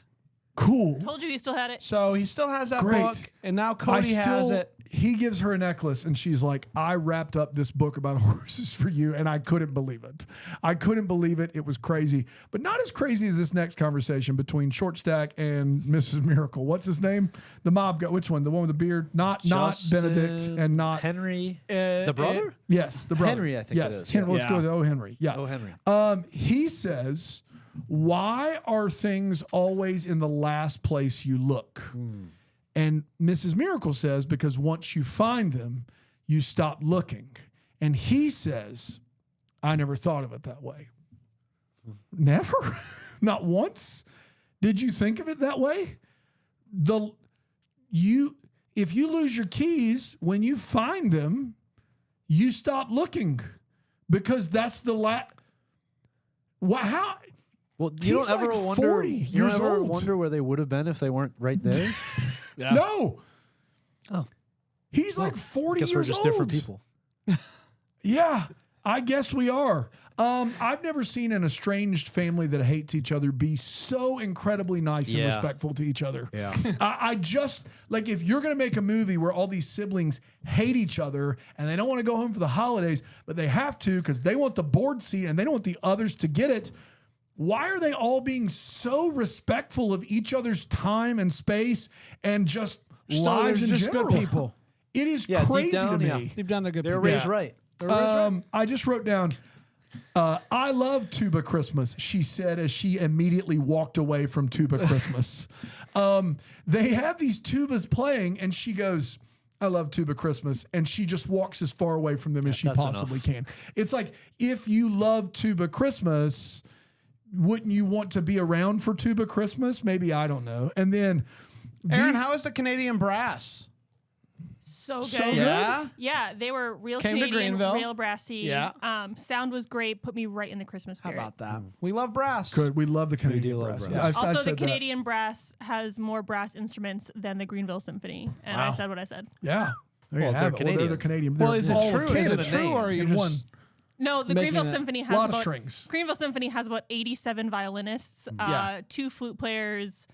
Speaker 3: Cool.
Speaker 7: Told you he still had it.
Speaker 2: so he still has that
Speaker 3: Great.
Speaker 2: book, and now Cody has it.
Speaker 3: He gives her a necklace, and she's like, I wrapped up this book about horses for you, and I couldn't believe it. I couldn't believe it. It was crazy, but not as crazy as this next conversation between Short Stack and Mrs. Miracle. What's his name? The mob guy. Which one? The one with the beard? Not Benedict
Speaker 1: Justin,
Speaker 3: and not
Speaker 1: Henry.
Speaker 2: Uh,
Speaker 1: The brother?
Speaker 3: Yes, the brother.
Speaker 1: Henry, I think it
Speaker 3: yes.
Speaker 1: is,
Speaker 3: Henry,
Speaker 1: yeah.
Speaker 3: let's go with O. Henry. Yeah.
Speaker 1: O. Henry.
Speaker 3: He says, why are things always in the last place you look? And Mrs. Miracle says, because once you find them, you stop looking. And he says, I never thought of it that way. Never? Not once? Did you think of it that way? If you lose your keys, when you find them, you stop looking because that's the how?
Speaker 1: Well, you
Speaker 3: He's
Speaker 1: don't ever
Speaker 3: like
Speaker 1: wonder.
Speaker 3: 40
Speaker 1: You
Speaker 3: years
Speaker 1: don't ever
Speaker 3: old.
Speaker 1: wonder where they would have been if they weren't right there.
Speaker 3: No.
Speaker 1: Oh.
Speaker 3: He's like 40
Speaker 1: Guess
Speaker 3: years
Speaker 1: we're just
Speaker 3: old.
Speaker 1: different people.
Speaker 3: Yeah, I guess we are. I've never seen an estranged family that hates each other be so incredibly nice and
Speaker 1: Yeah.
Speaker 3: respectful to each other.
Speaker 1: Yeah.
Speaker 3: I just, like, if you're going to make a movie where all these siblings hate each other and they don't want to go home for the holidays, but they have to because they want the board seat and they don't want the others to get it, why are they all being so respectful of each other's time and space and just lives
Speaker 2: they're
Speaker 3: in
Speaker 2: just
Speaker 3: general?
Speaker 2: good people.
Speaker 3: It is
Speaker 1: Yeah, deep
Speaker 3: crazy
Speaker 1: down,
Speaker 3: to
Speaker 1: yeah.
Speaker 3: me.
Speaker 2: Deep down, they're good
Speaker 1: They're
Speaker 2: people.
Speaker 1: raised right.
Speaker 3: I just wrote down, I love Tuba Christmas, she said as she immediately walked away from Tuba Christmas. They have these tubas playing, and she goes, I love Tuba Christmas. And she just walks as far away from them as she
Speaker 1: that's
Speaker 3: possibly
Speaker 1: enough.
Speaker 3: can. It's like, if you love Tuba Christmas, wouldn't you want to be around for Tuba Christmas? Maybe, I don't know. And then,
Speaker 2: Aaron, how is the Canadian brass?
Speaker 7: So good.
Speaker 2: So good?
Speaker 7: Yeah, they were real
Speaker 2: Came to
Speaker 7: Canadian,
Speaker 2: Greenville.
Speaker 7: real brassy.
Speaker 2: Yeah.
Speaker 7: Sound was great. Put me right in the Christmas
Speaker 2: How
Speaker 7: spirit.
Speaker 2: about that? We love brass.
Speaker 3: Good. We love the Canadian
Speaker 1: love
Speaker 3: brass.
Speaker 1: brass.
Speaker 3: I
Speaker 7: Also, the
Speaker 3: said that.
Speaker 7: Canadian brass has more brass instruments than the Greenville Symphony, and I said what I said.
Speaker 3: Yeah. There you
Speaker 1: Well,
Speaker 3: have
Speaker 1: they're
Speaker 3: it. Well, they're the Canadian.
Speaker 2: Well,
Speaker 3: They're
Speaker 2: is it
Speaker 3: all of
Speaker 2: true? Is
Speaker 3: Canada
Speaker 2: it true, or are you
Speaker 3: in
Speaker 2: just
Speaker 3: one?
Speaker 7: No, the
Speaker 2: Making
Speaker 7: Greenville
Speaker 2: it-
Speaker 7: Symphony has
Speaker 3: Lot of
Speaker 7: about
Speaker 3: strings.
Speaker 7: Greenville Symphony has about 87 violinists,
Speaker 2: Yeah.
Speaker 7: 2 flute players,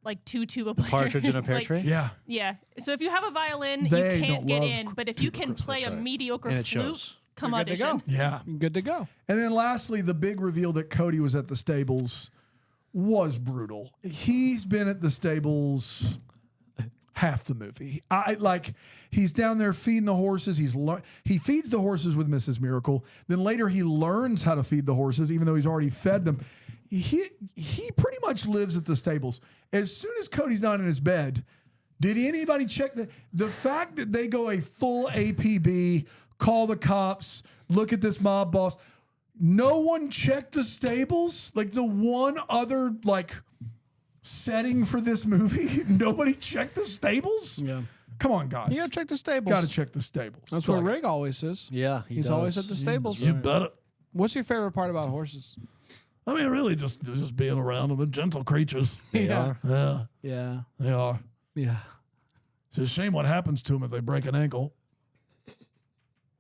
Speaker 7: like 2 tuba players.
Speaker 1: Partridge in a pear
Speaker 7: Like,
Speaker 1: tree.
Speaker 3: Yeah.
Speaker 7: Yeah. So if you have a violin,
Speaker 3: They
Speaker 7: you can't
Speaker 3: don't
Speaker 7: get
Speaker 3: love
Speaker 7: in. But if you can play a mediocre
Speaker 1: And it
Speaker 7: flute,
Speaker 1: shows.
Speaker 7: come
Speaker 2: You're good to
Speaker 7: audition.
Speaker 2: go?
Speaker 3: Yeah.
Speaker 2: Good to go.
Speaker 3: And then lastly, the big reveal that Cody was at the stables was brutal. He's been at the stables half the movie. He's down there feeding the horses. He feeds the horses with Mrs. Miracle. Then later he learns how to feed the horses, even though he's already fed them. He pretty much lives at the stables. As soon as Cody's not in his bed, did anybody check the fact that they go a full APB, call the cops, look at this mob boss? No one checked the stables? Like the one other setting for this movie, nobody checked the stables?
Speaker 2: Yeah.
Speaker 3: Come on, guys.
Speaker 2: You gotta check the stables.
Speaker 3: Got to check the stables.
Speaker 2: That's where Rig always is.
Speaker 1: Yeah,
Speaker 2: He's always at the stables.
Speaker 5: You better.
Speaker 2: What's your favorite part about horses?
Speaker 5: I mean, really, just being around them. They're gentle creatures.
Speaker 1: They are.
Speaker 5: Yeah,
Speaker 2: Yeah.
Speaker 5: they are.
Speaker 2: Yeah.
Speaker 5: It's a shame what happens to them if they break an ankle.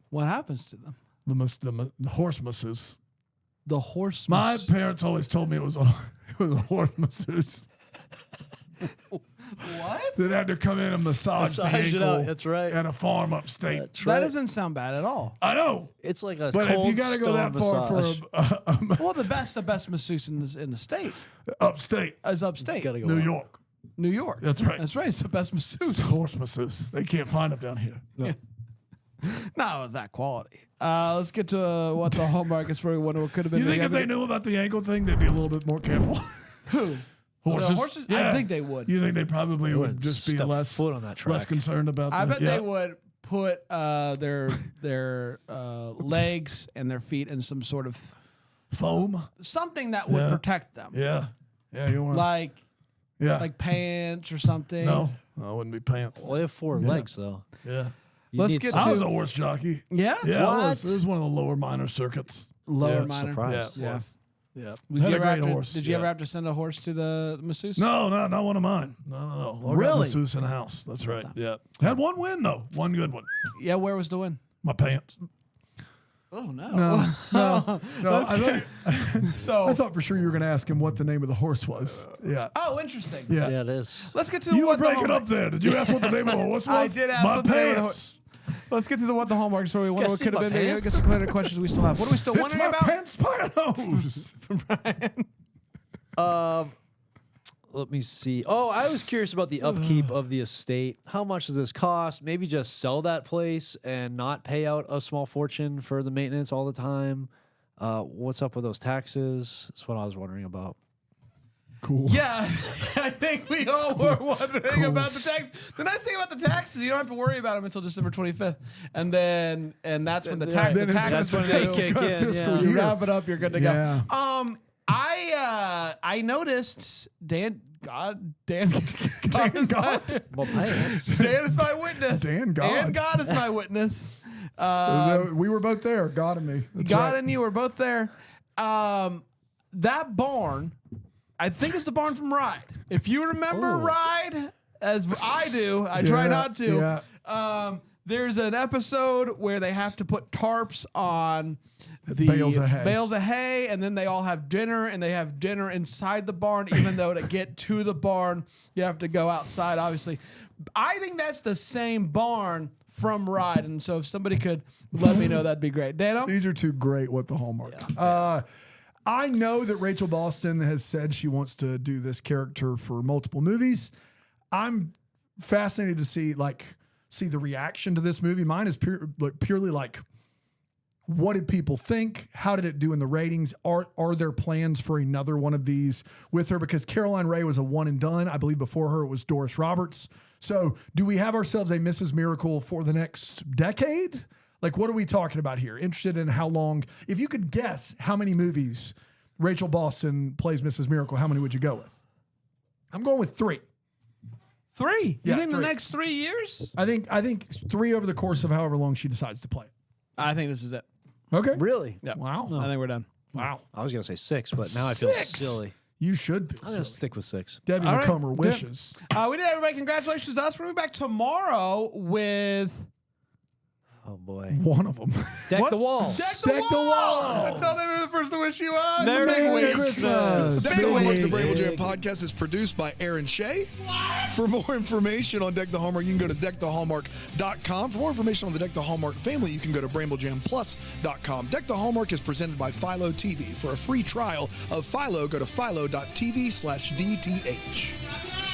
Speaker 2: What happens to them?
Speaker 5: The horse masseuse.
Speaker 2: The horse.
Speaker 5: My parents always told me it was a horse masseuse.
Speaker 2: What?
Speaker 3: That had to come in and massage the
Speaker 1: Massage it
Speaker 3: ankle
Speaker 1: out, that's right.
Speaker 3: at a farm upstate.
Speaker 1: That's
Speaker 2: That
Speaker 1: right.
Speaker 2: doesn't sound bad at all.
Speaker 3: I know.
Speaker 1: It's like a
Speaker 3: But if
Speaker 1: cold
Speaker 3: you got to go that
Speaker 1: stone
Speaker 3: far
Speaker 1: massage.
Speaker 3: for
Speaker 2: Well, the best masseuse in the state
Speaker 3: upstate,
Speaker 2: is upstate.
Speaker 1: Gotta go
Speaker 3: New
Speaker 1: out.
Speaker 3: York.
Speaker 2: New York.
Speaker 3: That's right.
Speaker 2: That's right. It's the best masseuse.
Speaker 3: Horse masseuse. They can't find them down here.
Speaker 2: Not of that quality. Let's get to what the Hallmark is for. What could have been.
Speaker 3: You think
Speaker 2: the
Speaker 3: if they knew about the ankle thing, they'd be a little bit more careful?
Speaker 2: Who?
Speaker 3: Horses?
Speaker 2: The horses? I
Speaker 3: Yeah.
Speaker 2: think they would.
Speaker 3: You think they probably would
Speaker 1: Wouldn't
Speaker 3: just be
Speaker 1: step
Speaker 3: less
Speaker 1: foot on that track.
Speaker 3: less concerned about
Speaker 2: I
Speaker 3: that?
Speaker 2: bet they would put their legs and their feet in some sort of
Speaker 3: Foam?
Speaker 2: something that would
Speaker 3: Yeah.
Speaker 2: protect them,
Speaker 3: Yeah. Yeah, you want
Speaker 2: like
Speaker 3: yeah.
Speaker 2: pants or something.
Speaker 3: No, it wouldn't be pants.
Speaker 1: Well, they have 4 legs though.
Speaker 3: Yeah.
Speaker 1: You
Speaker 2: Let's
Speaker 1: need
Speaker 2: get
Speaker 1: some-
Speaker 3: I was a horse jockey.
Speaker 2: Yeah.
Speaker 3: Yeah, I
Speaker 2: What?
Speaker 3: was. It was one of the lower minor circuits.
Speaker 2: Lower
Speaker 3: Yeah,
Speaker 2: minor.
Speaker 1: surprised.
Speaker 3: Yeah, it
Speaker 2: Yeah.
Speaker 3: was. Yeah.
Speaker 2: Did
Speaker 3: Had
Speaker 2: you
Speaker 3: a
Speaker 2: ever
Speaker 3: great
Speaker 2: have to,
Speaker 3: horse.
Speaker 2: Did you
Speaker 3: yeah.
Speaker 2: ever have to send a horse to the masseuse?
Speaker 3: No, not one of mine. No. I got
Speaker 2: Really?
Speaker 3: masseuse in the house. That's right. Yeah. Had one win though. One good one.
Speaker 2: Yeah. Where was the win?
Speaker 3: My pants.
Speaker 2: Oh no.
Speaker 3: No. I
Speaker 2: So.
Speaker 3: thought for sure you were going to ask him what the name of the horse was. Yeah.
Speaker 2: Oh, interesting.
Speaker 3: Yeah.
Speaker 1: Yeah, it is.
Speaker 2: Let's get to
Speaker 3: You were
Speaker 2: what the
Speaker 3: breaking
Speaker 2: Hallmark-
Speaker 3: up there. Did you ask what the name of the horse was?
Speaker 2: I did ask
Speaker 3: my
Speaker 2: what the name of the
Speaker 3: pants.
Speaker 2: Let's get to the what the Hallmark story. What
Speaker 1: Guys,
Speaker 2: could have
Speaker 1: see
Speaker 2: been?
Speaker 1: my
Speaker 2: Maybe
Speaker 1: pants?
Speaker 2: get some clear questions we still have. What are we still
Speaker 3: It's
Speaker 2: wondering
Speaker 3: my
Speaker 2: about?
Speaker 3: pants Spinos.
Speaker 1: Let me see. Oh, I was curious about the upkeep of the estate. How much does this cost? Maybe just sell that place and not pay out a small fortune for the maintenance all the time. What's up with those taxes? That's what I was wondering about.
Speaker 3: Cool.
Speaker 2: Yeah, I think we all were wondering about the tax. The nice thing about the taxes, you don't have to worry about them until December 25th, and that's when the tax.
Speaker 1: Then
Speaker 2: The
Speaker 3: it's-
Speaker 2: taxes
Speaker 1: that's when they
Speaker 2: due.
Speaker 1: kick in.
Speaker 3: fiscal
Speaker 1: Yeah.
Speaker 2: You
Speaker 3: year.
Speaker 2: wrap it up, you're good to
Speaker 3: Yeah.
Speaker 2: go. I noticed Dan God is my,
Speaker 1: Well, pants.
Speaker 2: Dan is my witness.
Speaker 3: Dan God.
Speaker 2: Dan God is my witness.
Speaker 3: We were both there, God and me. That's
Speaker 2: God
Speaker 3: right.
Speaker 2: and you were both there. That barn, I think it's the barn from Ride. If you remember Ride, as I do, I try
Speaker 3: Yeah,
Speaker 2: not to.
Speaker 3: yeah.
Speaker 2: There's an episode where they have to put tarps on the
Speaker 3: Bales of hay.
Speaker 2: and then they all have dinner, and they have dinner inside the barn, even though to get to the barn, you have to go outside, obviously. I think that's the same barn from Ride, and so if somebody could let me know, that'd be great. Dano?
Speaker 3: These are two great what the Hallmark. I know that Rachel Boston has said she wants to do this character for multiple movies. I'm fascinated to see the reaction to this movie. Mine is purely like, what did people think? How did it do in the ratings? Are there plans for another one of these with her? Because Caroline Rhea was a one and done. I believe before her it was Doris Roberts. So do we have ourselves a Mrs. Miracle for the next decade? Like, what are we talking about here? Interested in how long? If you could guess how many movies Rachel Boston plays Mrs. Miracle, how many would you go with? I'm going with 3.
Speaker 2: 3.
Speaker 3: Yeah,
Speaker 2: you think
Speaker 3: 3.
Speaker 2: the next 3 years?
Speaker 3: I think 3 over the course of however long she decides to play it.
Speaker 2: I think this is it.
Speaker 3: Okay.
Speaker 1: Really?
Speaker 2: Yeah.
Speaker 3: Wow.
Speaker 2: I think we're done.
Speaker 3: Wow.
Speaker 1: I was gonna say 6, but now I feel
Speaker 3: 6?
Speaker 1: silly.
Speaker 3: You should feel
Speaker 1: I'm gonna
Speaker 3: silly.
Speaker 1: stick with 6.
Speaker 3: Debbie
Speaker 2: All right.
Speaker 3: Macomber
Speaker 2: Good.
Speaker 3: wishes.
Speaker 2: We did, everybody. Congratulations to us. We'll be back tomorrow with
Speaker 1: Oh boy.
Speaker 3: One of them.
Speaker 1: Deck the walls.
Speaker 2: Deck
Speaker 3: Deck the Walls.
Speaker 2: Tell them we're the first to wish you
Speaker 3: Merry Christmas.
Speaker 8: Deck the Hallmark's a Bramble Jam podcast is produced by Aaron Shea. For more information on Deck the Hallmark, you can go to deckthehallmark.com. For more information on the Deck the Hallmark family, you can go to bramblejamplus.com. Deck the Hallmark is presented by Philo TV. For a free trial of Philo, go to philo.tv/DTH.